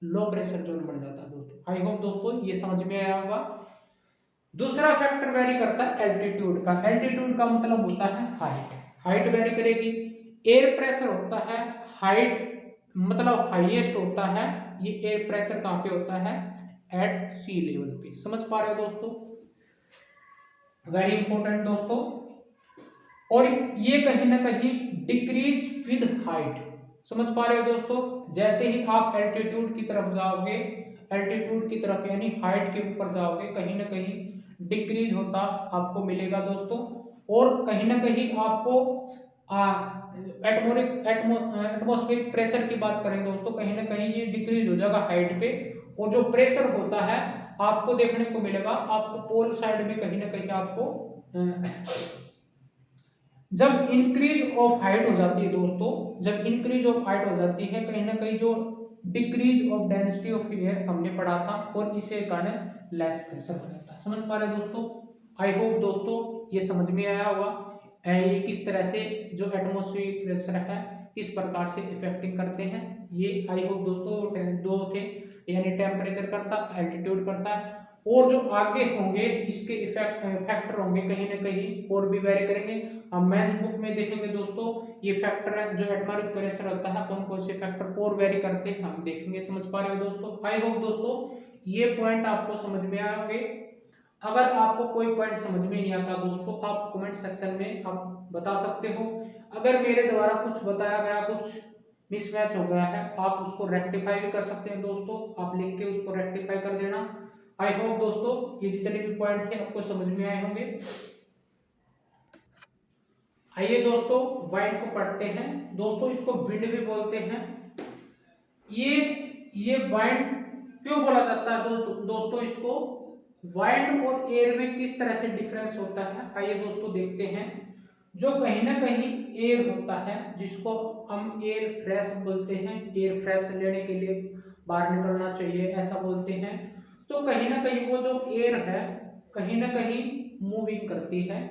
Speaker 1: लो प्रेशर जोन बन जाता है दोस्तों। आई होप दोस्तों ये समझ में आया होगा। दूसरा फैक्टर वेरी करता है एल्टीट्यूड का। एल्टीट्यूड का मतलब होता है हाइट। हाइट वेरी करेगी। एयर प्रेशर होता है हाइट, मतलब हाईएस्ट होता है ये एयर प्रेशर कहाँ पे होता है? एट सी लेवल पे, समझ पा रहे हो दोस्तों? वेरी इंपॉर्टेंट दोस्तों। और ये कहीं ना कहीं डिक्रीज विद हाइट, समझ पा रहे हो दोस्तों? जैसे ही आप एल्टीट्यूड की तरफ जाओगे, एल्टीट्यूड की तरफ यानी हाइट के ऊपर जाओगे, कहीं ना कहीं डिक्रीज होता आपको मिलेगा दोस्तों। और कहीं ना कहीं आपको एटमॉस्फेरिक प्रेशर की बात करें दोस्तों, कहीं ना कहीं ये डिक्रीज हो जाएगा हाइट पे। और जो प्रेशर होता है आपको देखने को मिलेगा, आपको पोल साइड में कहीं ना कहीं आपको जब इंक्रीज ऑफ हाइट हो जाती है दोस्तों, जब इंक्रीज ऑफ हाइट हो जाती है, कहीं ना कहीं जो decrease of density of air हमने पढ़ा था, और इसे कारण लेस प्रेशर हो जाता है, समझ पा रहे हैं दोस्तों? आई होप दोस्तों ये समझ में आया होगा ये किस तरह से जो एटमॉस्फेरिक प्रेशर है किस प्रकार से इफेक्टिंग करते हैं। ये आई होप दोस्तों दो थे, यानी टेम्परेचर करता, एल्टीट्यूड करता है, और जो आगे होंगे इसके फैक्टर होंगे कहीं ना कहीं और भी वेरी करेंगे। हम मैथ्स बुक में देखेंगे दोस्तों, ये फैक्टर है जो एटमॉस्फेरिक प्रेशर होता है कौन कौन से फैक्टर और वेरी करते हैं हम देखेंगे, समझ पा रहे हो दोस्तों? आई होप दोस्तों ये पॉइंट आपको समझ में आएंगे। अगर आपको कोई पॉइंट समझ में नहीं आता दोस्तों, आप कमेंट सेक्शन में आप बता सकते हो। अगर मेरे द्वारा कुछ बताया गया कुछ मिसमैच हो गया है, आप उसको रेक्टिफाई भी कर सकते हैं दोस्तों, आप लिख के उसको रेक्टिफाई कर देना। आई होप दोस्तों ये जितने भी पॉइंट थे आपको समझ में आए होंगे। आइए दोस्तों वाइंड को पढ़ते हैं दोस्तों, इसको विंड भी बोलते हैं। ये वाइंड क्यों बोला जाता है दोस्तों इसको? वाइंड और एयर में किस तरह से डिफरेंस होता है, आइए दोस्तों देखते हैं। जो कहीं ना कहीं एयर होता है जिसको हम एयर फ्रेश बोलते हैं, एयर फ्रेश लेने के लिए बाहर निकलना चाहिए ऐसा बोलते हैं, तो कहीं ना कहीं वो जो एयर है कहीं ना कहीं मूविंग करती है,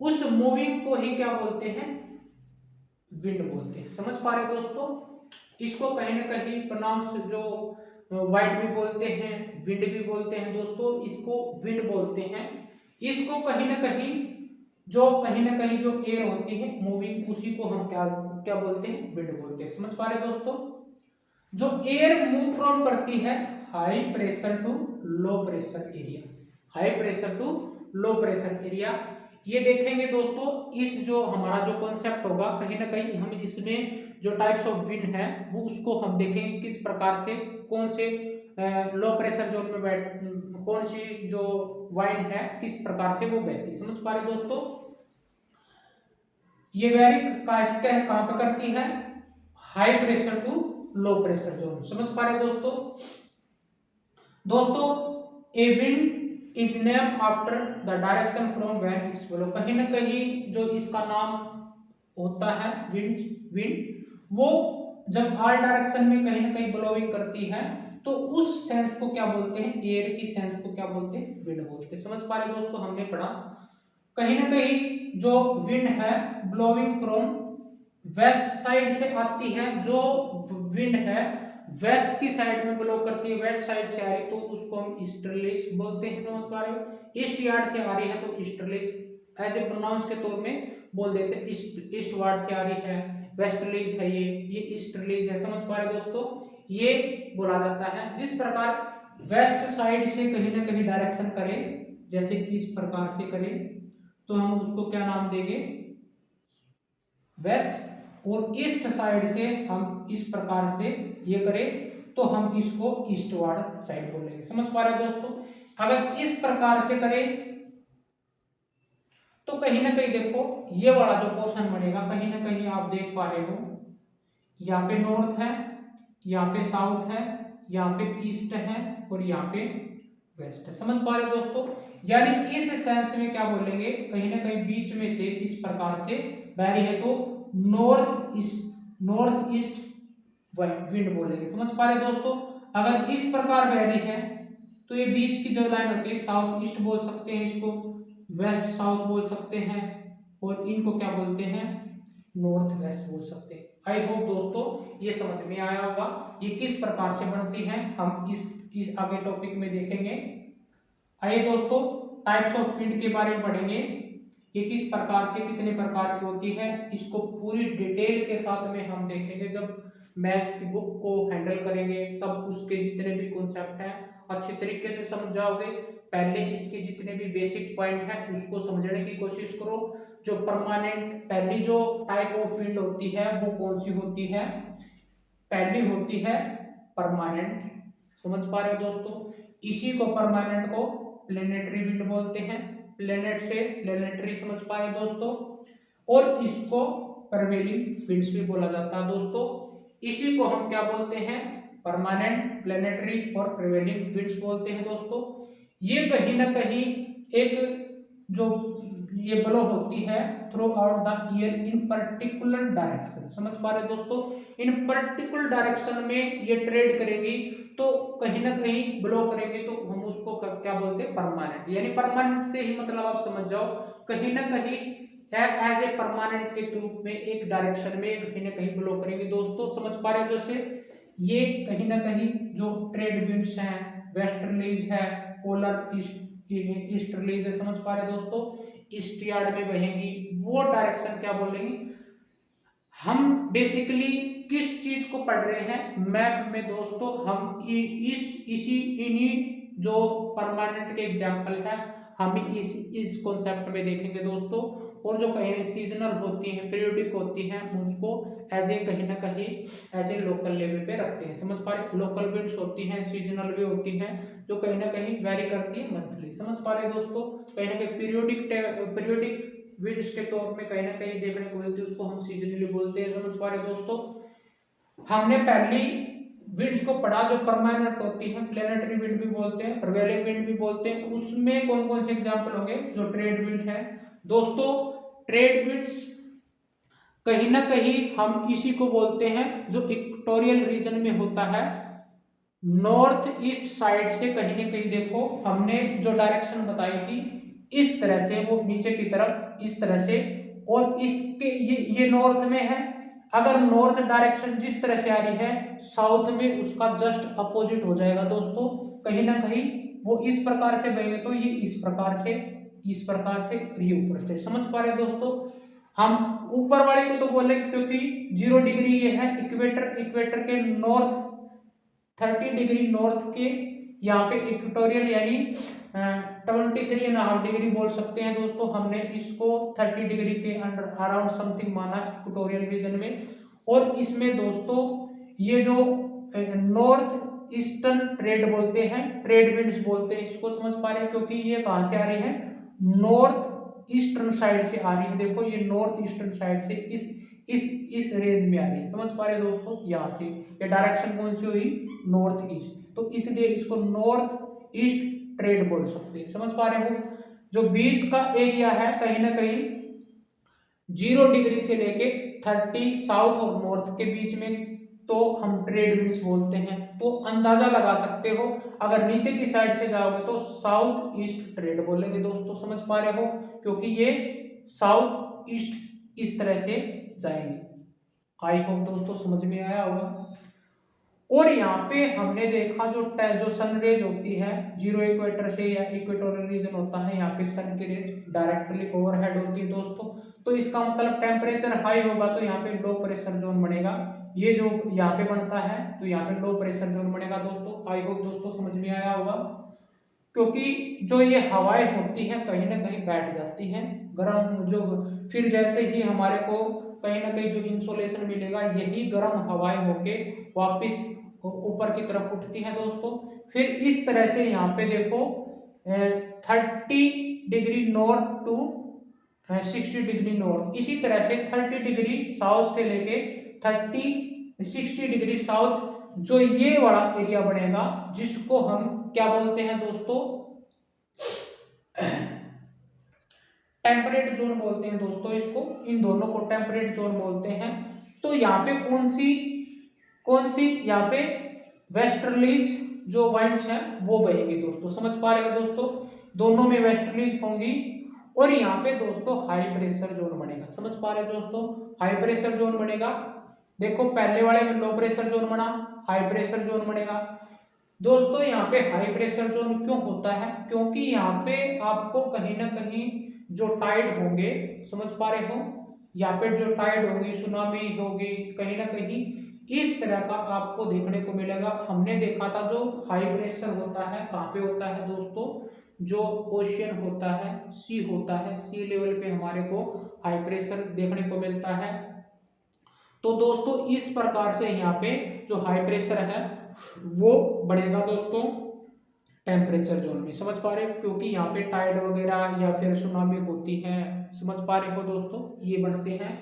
Speaker 1: उस मूविंग को ही क्या बोलते हैं? विंड बोलते हैं, समझ पा रहे दोस्तों? इसको कहीं ना कहीं प्रोनाउंस जो वाइंड भी बोलते हैं, विंड भी बोलते हैं दोस्तों, इसको विंड बोलते हैं। इसको कहीं ना कहीं जो एयर होती है मूविंग, उसी को हम क्या क्या बोलते हैं? विंड बोलते हैं, समझ पा रहे दोस्तों? जो एयर मूव फ्रॉम करती है high pressure to low pressure area, high pressure to low pressure area, ये देखेंगे दोस्तों। इस जो हमारा जो कॉन्सेप्ट होगा कहीं ना कहीं हम इसमें जो टाइप्स ऑफ विंड है वो उसको हम देखेंगे किस प्रकार से, कौन से लो प्रेशर जोन में बैठ, कौन सी जो वाइंड है किस प्रकार से वो बहती, समझ पा रहे दोस्तों? ये वेरी कहाँ पे करती है? High pressure to low pressure zone, समझ पा रहे दोस्तों a wind is name after the direction from when it's blow, कहीं ना कहीं जो इसका नाम होता है विंड वो जब ऑल डायरेक्शन में कहीं ना कहीं ब्लोइंग करती है तो उस सेंस को क्या बोलते हैं? एयर की सेंस को क्या बोलते हैं? विंड बोलते हैं, समझ पा रहे दोस्तों? हमने पढ़ा कहीं ना कहीं जो विंड है ब्लोइंग फ्रॉम वेस्ट साइड से आती है, जो विंड है वेस्ट की साइड में ब्लो करती है, वेस्ट साइड से आ रही तो उसको हम ईस्टर्लीज बोलते हैं, समझ पा रहे हो? ईस्ट यार्ड से आ रही है तो ईस्टर्लीज एज ए प्रोनाउंस के तौर में बोल देते हैं। ईस्ट वार्ड से आ रही है, वेस्टर्लीज है, ये ईस्टर्लीज है, समझ पा रहे दोस्तों? ये बोला जाता है। जिस प्रकार वेस्ट साइड से कहीं ना कहीं डायरेक्शन करे, जैसे इस प्रकार से करे तो हम उसको क्या नाम देंगे? वेस्ट। और ईस्ट साइड से हम इस प्रकार से ये करें तो हम इसको ईस्टवर्ड साइड बोलेंगे, समझ पा रहे दोस्तों? अगर इस प्रकार से करें तो कहीं ना कहीं देखो ये वाला जो पोर्शन बनेगा कहीं ना कहीं आप देख पा रहे हो, यहाँ पे नॉर्थ है, यहाँ पे साउथ है, यहाँ पे ईस्ट है और यहाँ पे वेस्ट। समझ पा रहे हो दोस्तों, यानी इस सेंस में क्या बोलेंगे, कहीं ना कहीं बीच में से इस प्रकार से वैरी है तो नॉर्थ ईस्ट विंड बोलेंगे। समझ पा रहे हो दोस्तों, अगर इस प्रकार वैरी है तो ये बीच की जो लाइन होती है साउथ ईस्ट बोल सकते हैं, इसको वेस्ट साउथ बोल सकते हैं, और इनको क्या बोलते हैं, नॉर्थ वेस्ट बोल सकते हैं। आई होप दोस्तों ये समझ में आया होगा ये किस प्रकार से बनती है, हम इस आगे टॉपिक में देखेंगे। आइए दोस्तों टाइप्स ऑफ विंड के बारे में पढ़ेंगे, ये किस प्रकार से कितने प्रकार की होती है, इसको पूरी डिटेल के साथ में हम देखेंगे। जब मैथ्स की बुक को हैंडल करेंगे तब उसके जितने भी कॉन्सेप्ट हैं अच्छे तरीके से समझ जाओगे। पहले इसके जितने भी बेसिक पॉइंट हैं उसको समझने की कोशिश करो। जो परमानेंट पहली जो टाइप ऑफ विंड होती है वो कौन सी होती है, पहली होती है परमानेंट। समझ पा रहे हो दोस्तों, इसी को परमानेंट को प्लेनेटरी विंड बोलते हैं, प्लेनेट से प्लेनेटरी, समझ पा रहे हो दोस्तों, और इसको प्रिवेलिंग विंड्स भी बोला जाता है दोस्तों। इसी को हम क्या बोलते हैं, परमानेंट, प्लेनेटरी और प्रिवेलिंग विंड्स बोलते हैं दोस्तों। ये कहीं ना कहीं एक जो ये ब्लो होती है through out the year in particular direction. समझ पा रहे दोस्तों, इन पर्टिकुलर डायरेक्शन में ये ट्रेड करेगी तो कहीं ना कहीं ब्लो करेंगे तो हम उसको क्या बोलते हैं, परमानेंट। यानी परमानेंट से ही मतलब आप समझ जाओ कहीं ना कहीं एज ए परमानेंट के रूप में एक डायरेक्शन में कहीं ना कहीं ब्लो करेंगे दोस्तों। समझ पा रहे हो, जैसे ये कहीं ना कहीं जो ट्रेड विंड्स हैं, वेस्टर्लीज है, पोलर ईस्टर्लीज है, समझ पा रहे दोस्तों, ईस्टर्ड में बहेंगी, वो डायरेक्शन क्या बोलेंगे। हम बेसिकली किस चीज को पढ़ रहे हैं मैप में दोस्तों, हम इन्हीं जो परमानेंट के एग्जाम्पल है हम इस कॉन्सेप्ट में देखेंगे दोस्तों। और जो कहीं सीजनल होती हैं, पीरियोडिक होती हैं, उसको एज ए कहीं ना कहीं एज ए लोकल लेवल पे रखते हैं। समझ पा रहे, लोकल विंड्स होती हैं, सीजनल भी होती हैं, जो कहीं ना कहीं वेरी करती है मंथली। समझ पा रहे दोस्तों, कहीं ना कहीं पीरियोडिक विंड्स के तौर में कहीं ना कहीं देखने को मिलती है, उसको हम सीजनली बोलते हैं। समझ पा रहे दोस्तों, हमने पहली विंड्स को पढ़ा जो परमानेंट होती है, प्लेनेटरी विंड भी बोलते हैं, प्रिवेलिंग विंड भी बोलते हैं। उसमें कौन कौन से एग्जांपल होंगे, जो ट्रेड विंड है दोस्तों, ट्रेड विंड्स कहीं ना कहीं हम इसी को बोलते हैं जो इक्वेटोरियल रीजन में होता है, नॉर्थ ईस्ट साइड से कहीं ना कहीं। देखो हमने जो डायरेक्शन बताई थी इस तरह से, वो नीचे की तरफ इस तरह से, और इसके ये नॉर्थ में है। अगर नॉर्थ डायरेक्शन जिस तरह से आ रही है साउथ में उसका जस्ट अपोजिट हो जाएगा दोस्तों, कहीं ना कहीं वो इस प्रकार से बहेंगे तो ये इस प्रकार से ये ऊपर से। समझ पा रहे दोस्तों, हम ऊपर वाले को तो बोले क्योंकि 0 डिग्री ये है इक्वेटर के नॉर्थ, 30 डिग्री नॉर्थ के यहाँ पे इक्वेटोरियल यानी 23.5 डिग्री बोल सकते हैं दोस्तों। हमने इसको 30 डिग्री के अंडर अराउंड समथिंग माना इक्वेटोरियल रीजन में। और इसमें दोस्तों ये जो नॉर्थ ईस्टर्न ट्रेड बोलते हैं, ट्रेड विंड्स बोलते हैं इसको। समझ पा रहे हैं, क्योंकि ये कहाँ से आ रही है, नॉर्थ ईस्टर्न साइड से आ रही है। देखो ये नॉर्थ ईस्टर्न साइड से इस रेंज में आ रही है। समझ पा रहे दोस्तों, यहाँ से ये डायरेक्शन कौन सी हुई, नॉर्थ ईस्ट, तो इसलिए इसको नॉर्थ ईस्ट ट्रेड बोल सकते हैं। समझ पा रहे हो, जो बीच का एरिया है कहीं ना कहीं 0 डिग्री से लेके 30 साउथ और नॉर्थ के बीच में, तो हम ट्रेड विंड्स बोलते हैं। तो अंदाजा लगा सकते हो, अगर नीचे की साइड से जाओगे तो साउथ ईस्ट ट्रेड बोलेंगे दोस्तों। समझ पा रहे हो, क्योंकि ये साउथ ईस्ट इस तरह से जाएंगे। आई होप दोस्तों समझ में आया होगा। और यहाँ पे हमने देखा जो सन रेज होती है, 0 इक्वेटर से या इक्वेटोरियल रीजन होता है, यहाँ पे सन की रेज डायरेक्टली ओवरहेड होती है दोस्तों। तो इसका मतलब टेम्परेचर हाई होगा तो यहाँ पे लो प्रेशर जोन बनेगा। ये जो यहाँ पे बनता है तो यहाँ पे लो प्रेशर जोन बनेगा दोस्तों। आई होप दोस्तों समझ में आया होगा, क्योंकि जो ये हवाएं होती हैं कहीं ना कहीं बैठ जाती हैं गर्म, जो फिर जैसे ही हमारे को कहीं ना कहीं जो इंसोलेशन मिलेगा यही गर्म हवाएं होके वापस ऊपर की तरफ उठती है दोस्तों। फिर इस तरह से यहाँ पे देखो 30 degree north to 60 degree north, इसी तरह से 30 डिग्री साउथ से लेके 60 डिग्री साउथ, जो ये वाला एरिया बनेगा जिसको हम क्या बोलते हैं दोस्तों, टेम्परेट जोन बोलते हैं दोस्तों इसको, इन दोनों को टेम्परेट जोन बोलते हैं। तो यहाँ पे कौन सी यहाँ पे वेस्टर्लीज जो वाइंड्स हैं वो बहेंगी दोस्तों, समझ पा रहे हो दोस्तों, दोनों में वेस्टर्लीज होंगी। और यहाँ पे दोस्तों हाई प्रेशर जोन बनेगा, समझ पा रहे हो दोस्तों, हाई प्रेशर जोन बनेगा। देखो पहले वाले में लो प्रेशर जोन बना, हाई प्रेशर जोन बनेगा दोस्तों। यहाँ पे हाई प्रेशर जोन क्यों होता है, क्योंकि यहाँ पे आपको कहीं ना कहीं जो टाइड होंगे, समझ पा रहे हो, यहाँ पे जो टाइड होगी, सुनामी होगी, कहीं ना कहीं इस तरह का आपको देखने को मिलेगा। हमने देखा था जो हाई प्रेशर होता है कहाँ पे होता है दोस्तों, जो ओशियन होता है, सी होता है, सी लेवल पे हमारे को हाई प्रेशर देखने को मिलता है। तो दोस्तों इस प्रकार से यहाँ पे जो हाई प्रेशर है वो बढ़ेगा दोस्तों टेम्परेचर जोन में, समझ पा रहे हो, क्योंकि यहाँ पे टाइड वगैरह या फिर सुनामी होती है, समझ पा रहे हो दोस्तों, ये बढ़ते हैं।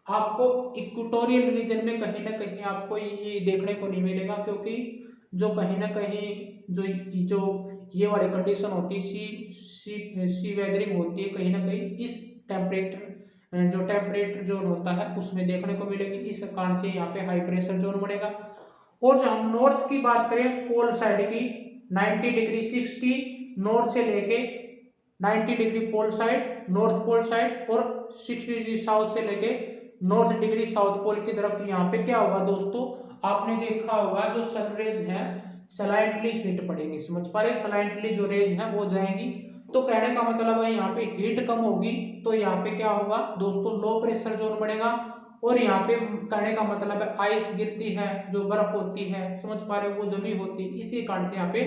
Speaker 1: आपको इक्वेटोरियल रीजन में कहीं ना कहीं आपको ये देखने को नहीं मिलेगा, क्योंकि जो कहीं ना कहीं जो ये वाली कंडीशन होती है, सी वेदरिंग होती है, कहीं ना कहीं इस जो टेम्परेचर जोन होता है उसमें देखने को मिलेगी। इस कारण से यहाँ पे हाई प्रेशर जोन बनेगा। और जो हम नॉर्थ की बात करें, पोल साइड की 90 डिग्री 60 नॉर्थ से लेके 90 degree pole side, north pole side, और 60 डिग्री साउथ से लेके नॉर्थ डिग्री साउथ पोल की तरफ, यहाँ पे क्या होगा दोस्तों, आपने देखा होगा जो सनरेज है स्लाइटली हीट पड़ेगी, समझ पा रहे, स्लाइटली जो रेज है वो जाएंगी। तो कहने का मतलब है यहाँ पे हीट कम होगी, तो यहाँ पे क्या होगा दोस्तों, लो प्रेशर जोन बढ़ेगा। और यहाँ पे कहने का मतलब है आइस गिरती है, जो बर्फ होती है, समझ पा रहे हो, वो जमी होती है, इसी कारण से यहाँ पे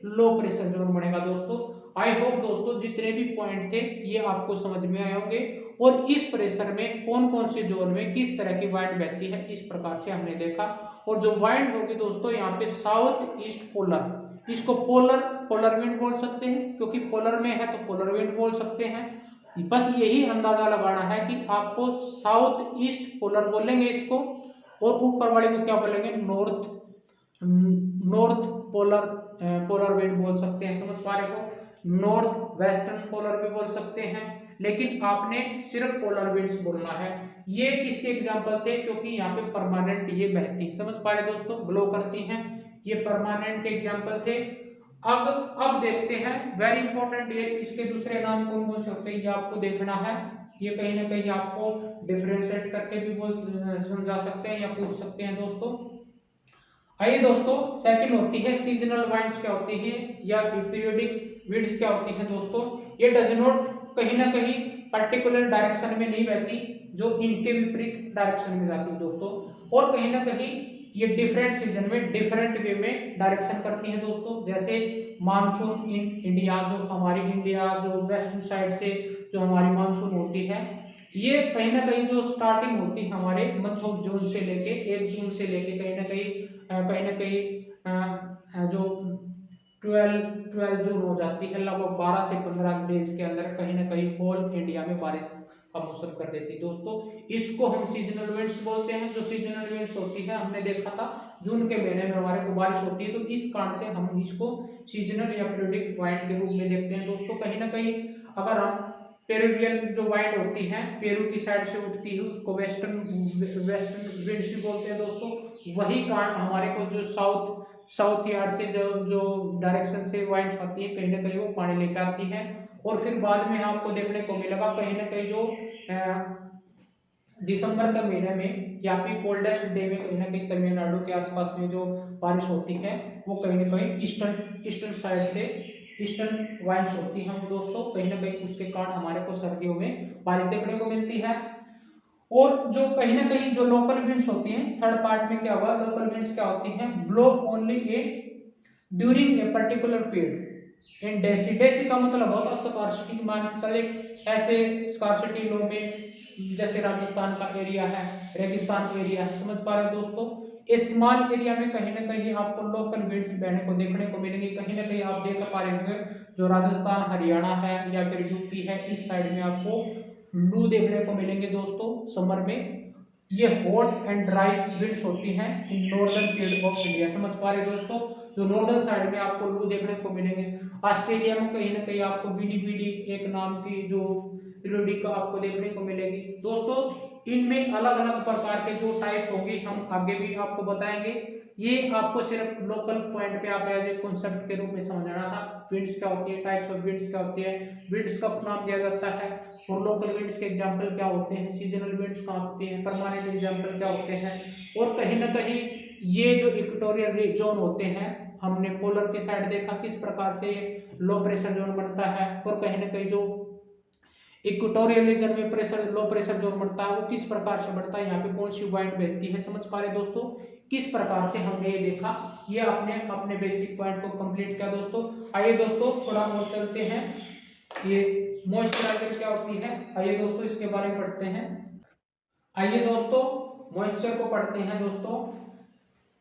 Speaker 1: लो प्रेशर जोन बनेगा दोस्तों। आई होप दोस्तों जितने भी पॉइंट थे ये आपको समझ में आए होंगे, और इस प्रेशर में कौन कौन से जोन में किस तरह की वाइंड बहती है इस प्रकार से हमने देखा। और जो वाइंड होगी दोस्तों यहाँ पे साउथ ईस्ट पोलर, इसको पोलर विंड बोल सकते हैं, क्योंकि पोलर में है तो पोलर विंड बोल सकते हैं। बस यही अंदाजा लगाना है कि आपको साउथ ईस्ट पोलर बोलेंगे इसको, और ऊपर वाले को क्या बोलेंगे, नॉर्थ पोलर विंड बोल सकते हैं, समझ पा रहे हो, नॉर्थ वेस्टर्न पोलर भी बोल सकते हैं। लेकिन आपने सिर्फ पोलर विंड्स बोलना है। ये किसके एग्जांपल थे, क्योंकि यहाँ पे परमानेंट ये बहती, समझ पा रहे दोस्तों, ब्लो करती हैं, ये परमानेंट के एग्जांपल थे। अब देखते हैं वेरी इंपॉर्टेंट, ये इसके दूसरे नाम कौन कौन से होते हैं ये आपको देखना है। ये कहीं ना कहीं आपको डिफरेंशिएट करके भी समझा सकते हैं या पूछ सकते हैं दोस्तों। आइए दोस्तों, सेकंड होती है सीजनल वाइंड्स, क्या होती है, या पीरियोडिक विंड्स क्या होती है दोस्तों। ये डज नॉट कहीं ना कहीं पर्टिकुलर डायरेक्शन में नहीं बहती, जो इनके विपरीत डायरेक्शन में जाती है दोस्तों, और कहीं ना कहीं ये डिफरेंट सीजन में डिफरेंट वे में डायरेक्शन करती है दोस्तों। जैसे मानसून इन इंडिया, जो हमारी इंडिया जो वेस्टर्न साइड से जो हमारी मानसून होती है, ये कहीं ना कहीं जो स्टार्टिंग होती है हमारे मंथ ऑफ जून से लेके 1 जून से लेके कहीं ना कहीं जो 12 जून हो जाती है, लगभग 12 से 15 डेज के अंदर कहीं ना कहीं होल इंडिया में बारिश का मौसम कर देती है दोस्तों। इसको हम सीजनल विंड्स बोलते हैं। जो सीजनल विंड्स होती है, हमने देखा था जून के महीने में हमारे को बारिश होती है, तो इस कारण से हम इसको सीजनल या पीरियोडिक वाइंड के रूप में देखते हैं दोस्तों। कहीं ना कहीं अगर हम पेरुवियन जो वाइंड होती है, पेरू की साइड से उठती है, उसको वेस्टर्न विंड्स भी बोलते हैं दोस्तों। वही कारण हमारे को जो साउथ यार्ड से जो डायरेक्शन से वाइंड्स आती है, कहीं ना कहीं वो पानी लेकर आती है। और फिर बाद में आपको देखने को मिलेगा कहीं ना कहीं जो दिसंबर के महीने में या फिर कोल्डेस्ट डे में कहीं ना कहीं तमिलनाडु के आसपास में जो बारिश होती है, वो कहीं ना कहीं ईस्टर्न साइड से ईस्टर्न वाइंड्स होती हैं दोस्तों। कहीं ना कहीं उसके कारण हमारे को सर्दियों में बारिश देखने को मिलती है। और जो कहीं ना कहीं जो लोकल विंड्स होती हैं, थर्ड पार्ट में क्या होगा, लोकल विंड्स क्या होती हैं, blow only during a particular period in डेसी। डेसी का मतलब होता है स्कार्सिटी, मान के चले ऐसे स्कार्सिटी लो में, जैसे राजस्थान का एरिया है, रेगिस्तान एरिया है, समझ पा रहे हो दोस्तों। इस स्मॉल एरिया में कहीं ना कहीं आपको लोकल विंड्स बहने को देखने को मिलेंगी। कहीं ना कहीं आप देख पा रहे होंगे जो राजस्थान, हरियाणा है या फिर यूपी है, इस साइड में आपको लू देखने को मिलेंगे दोस्तों समर में। ये हॉट एंड ड्राई विंड्स होती हैं in northern period of India, समझ पा रहे दोस्तों। जो नॉर्दर्न साइड में आपको लू देखने को मिलेंगे। ऑस्ट्रेलिया में कहीं ना कहीं आपको बीडी एक नाम की जो पीरियोडिक आपको देखने को मिलेगी। दोस्तों इनमें अलग अलग प्रकार के जो टाइप होंगे हम आगे भी आपको बताएंगे। ये आपको सिर्फ लोकल पॉइंट पे आप एज ए कॉन्सेप्ट के रूप में समझना था। विंड्स क्या होती है, टाइप्स ऑफ विंड्स क्या होती है, विंड्स का नाम दिया जाता है और लोकल विंड्स के एग्जांपल क्या होते हैं, सीजनल विंड्स कहाँ होते हैं, परमानेंट एग्जांपल क्या होते हैं। और कहीं ना कहीं ये जो इक्वेटोरियल जोन होते हैं, हमने पोलर की साइड देखा किस प्रकार से लो प्रेशर जोन बनता है, और कहीं ना कहीं जो इक्वेटोरियल रीजन में प्रेशर लो प्रेशर जोन बनता है वो किस प्रकार से बढ़ता है, यहाँ पे कौन सी वाइंड बहती है। समझ पा रहे दोस्तों किस प्रकार से हमने ये देखा, ये आपने अपने बेसिक पॉइंट को कंप्लीट किया। दोस्तों आइए दोस्तों थोड़ा और चलते हैं, ये मॉइस्चराइजर क्या होती है, आइए दोस्तों इसके बारे में पढ़ते हैं। आइए दोस्तों मॉइस्चर को पढ़ते हैं। दोस्तों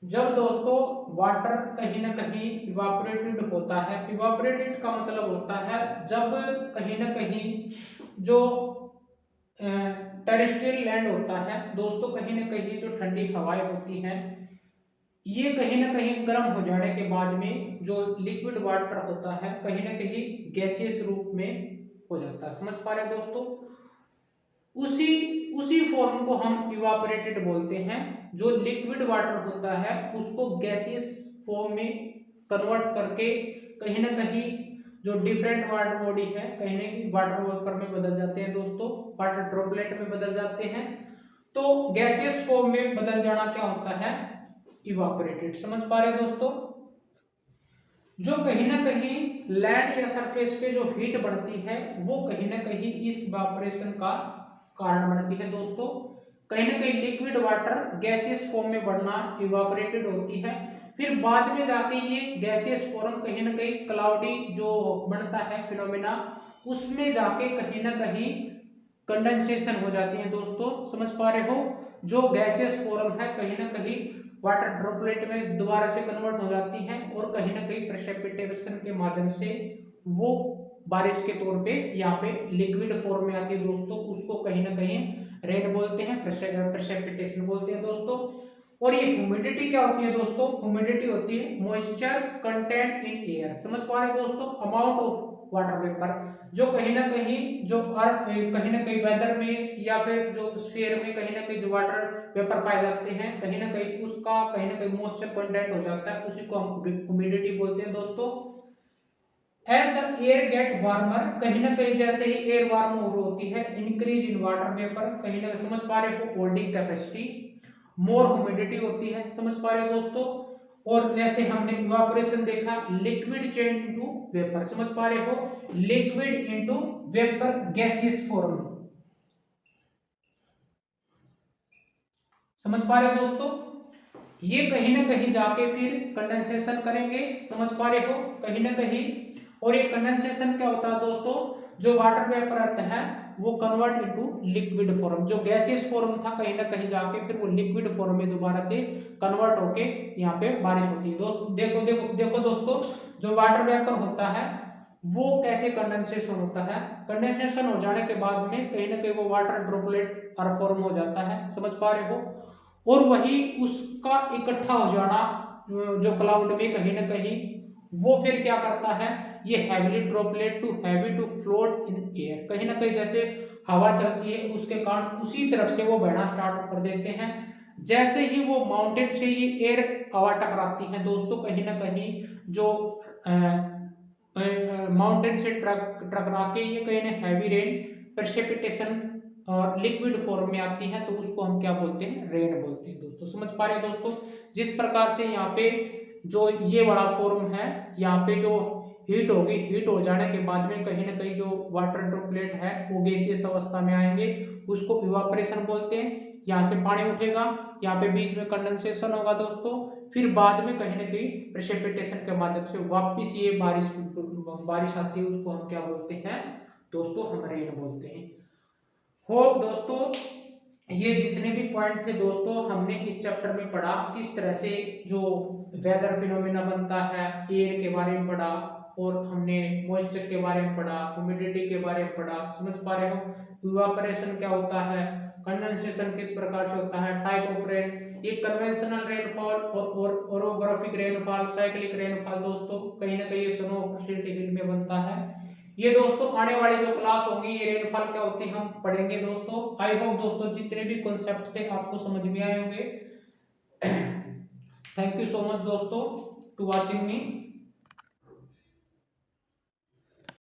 Speaker 1: जब दोस्तों वाटर कहीं ना कहीं इवापोरेटेड होता है, इवापोरेटेड का मतलब होता है जब कहीं ना कहीं जो टेरेस्ट्रियल लैंड होता है दोस्तों, कहीं ना कहीं जो ठंडी हवाएं होती हैं ये कहीं ना कहीं गर्म हो जाने के बाद में जो लिक्विड वाटर होता है कहीं ना कहीं गैसियस रूप में हो जाता है। समझ पा रहे हैं दोस्तों, उसी उसी फॉर्म को हम इवापोरेटेड बोलते हैं। जो लिक्विड वाटर होता है उसको गैसियस फॉर्म में कन्वर्ट करके कहीं ना कहीं जो डिफरेंट वाटर बॉडी है कहीं ना कहीं वाटर वेपर में बदल जाते हैं दोस्तों, वाटर ड्रॉपलेट में बदल जाते हैं। तो गैसियस फॉर्म में बदल जाना क्या होता है, इवापोरेटेड। समझ पा रहे हैं दोस्तों, जो कहीं ना कहीं लैंड या सरफेस पे जो हीट बढ़ती है वो कहीं ना कहीं इस इवापोरेशन का कारण बनती है। दोस्तों कहीं ना कहीं लिक्विड वाटर गैसियस फॉर्म में बढ़ना इवापोरेटेड होती है, फिर बाद में जाके ये गैसियस फॉर्म कहीं ना कहीं क्लाउडी जो बनता है फिनोमेना, उसमें जाके कहीं ना कहीं कंडेंसेशन हो जाती है। दोस्तों समझ पा रहे हो, जो गैसियस फॉर्म है कहीं ना कहीं वाटर ड्रॉपलेट में दोबारा से कन्वर्ट हो जाती है और कहीं ना कहीं प्रेसिपिटेशन के माध्यम से वो बारिश के तौर पे यहाँ पे लिक्विड फॉर्म में आती है। दोस्तों उसको कहीं ना कहीं रेन बोलते हैं, प्रेसिपिटेशन बोलते हैं दोस्तों। और ये ह्यूमिडिटी क्या होती है दोस्तों, ह्यूमिडिटी होती है मॉइस्चर कंटेंट इन एयर। समझ पा रहे हैं दोस्तों, अमाउंट ऑफ वाटर वेपर जो कहीं ना कहीं जो अर्थ कहीं ना कहीं वेदर में या फिर जो स्फीयर में कहीं ना कहीं जो वाटर वेपर पाए जाते हैं कहीं ना कहीं उसका कहीं ना कहीं मॉइस्चर कंटेंट हो जाता है, उसी को हम ह्यूमिडिटी बोलते हैं। दोस्तों as the air get warmer, कहीं ना कहीं जैसे ही एयर वार्म होती है इंक्रीज इन वाटर वेपर, कहीं ना समझ पा रहे हो होल्डिंग कैपेसिटी, मोर ह्यूमिडिटी होती है। समझ पा रहे हो दोस्तों, और जैसे हमने इवापोरेशन देखा लिक्विड चेंज इनटू वेपर। समझ पा रहे हो, liquid into vapour gaseous form. समझ पा रहे हो दोस्तों, ये कहीं ना कहीं जाके फिर कंडेंसेशन करेंगे। समझ पा रहे हो कहीं ना कहीं, और ये कंडेंसेशन क्या होता है दोस्तों, जो वाटर वेपर आता है वो कन्वर्ट इनटू लिक्विड फॉर्म, जो गैसियस फॉर्म था कहीं ना कहीं जाके फिर वो लिक्विड फॉर्म में दोबारा से कन्वर्ट होके यहाँ पे बारिश होती है। देखो देखो देखो दोस्तों, जो वाटर वेपर होता है वो कैसे कंडेंसेशन होता है, कंडेंसेशन हो जाने के बाद में कहीं ना कहीं वो वाटर ड्रॉपलेट फॉर्म हो जाता है। समझ पा रहे हो, और वही उसका इकट्ठा हो जाना जो क्लाउड में कहीं ना कहीं वो फिर क्या करता है, ये heavily droplet too heavy to float in air, कहीं ना कहीं जैसे हवा चलती है उसके कारण उसी तरफ से वो बहना स्टार्ट कर देते हैं। जैसे ही वो माउंटेन से ये एयर हवा टकराती है दोस्तों, कहीं ना कहीं जो माउंटेन से टकरा के ये कहीं ना हैवी रेन प्रेसिपिटेशन और लिक्विड फॉर्म में आती है, तो उसको हम क्या बोलते हैं, रेन बोलते हैं। दोस्तों समझ पा रहे हैं दोस्तों, जिस प्रकार से यहाँ पे जो ये बड़ा फॉर्म है, यहाँ पे जो हीट होगी, हीट हो जाने के बाद में कहीं ना कहीं जो वाटर ड्रॉपलेट है वो गैसियस अवस्था में आएंगे, उसको इवापोरेशन बोलते हैं। यहाँ से पानी उठेगा, यहाँ पे बीच में कंडेंसेशन होगा दोस्तों, फिर बाद में कहीं ना कहीं प्रेसिपिटेशन के माध्यम से वापिस ये बारिश आती है, उसको हम क्या बोलते हैं दोस्तों, हम रेन बोलते हैं। होप दोस्तों ये जितने भी पॉइंट थे दोस्तों हमने इस चैप्टर में पढ़ा, किस तरह से जो वेदर फिनोमेना बनता है, एयर के बारे में पढ़ा, और हमने मॉइस्चर के बारे में पढ़ा, ह्यूमिडिटी के बारे में पढ़ा। समझ पा रहे हो, इवापोरेशन क्या होता है, कंडेंसेशन किस प्रकार से होता है, टाइप ऑफ रेन, ये कन्वेंशनल रेनफॉल और ओरोग्राफिक रेनफॉल, साइक्लिक रेनफॉल दोस्तों कहीं ना कहीं स्नो डिग्री में बनता है। ये दोस्तों आने वाली जो क्लास होंगी ये रेनफॉल क्या होती है हम पढ़ेंगे दोस्तों। आई होप दोस्तों जितने भी कॉन्सेप्ट थे आपको समझ में आए होंगे। थैंक यू सो मच दोस्तों टू वॉचिंग मी।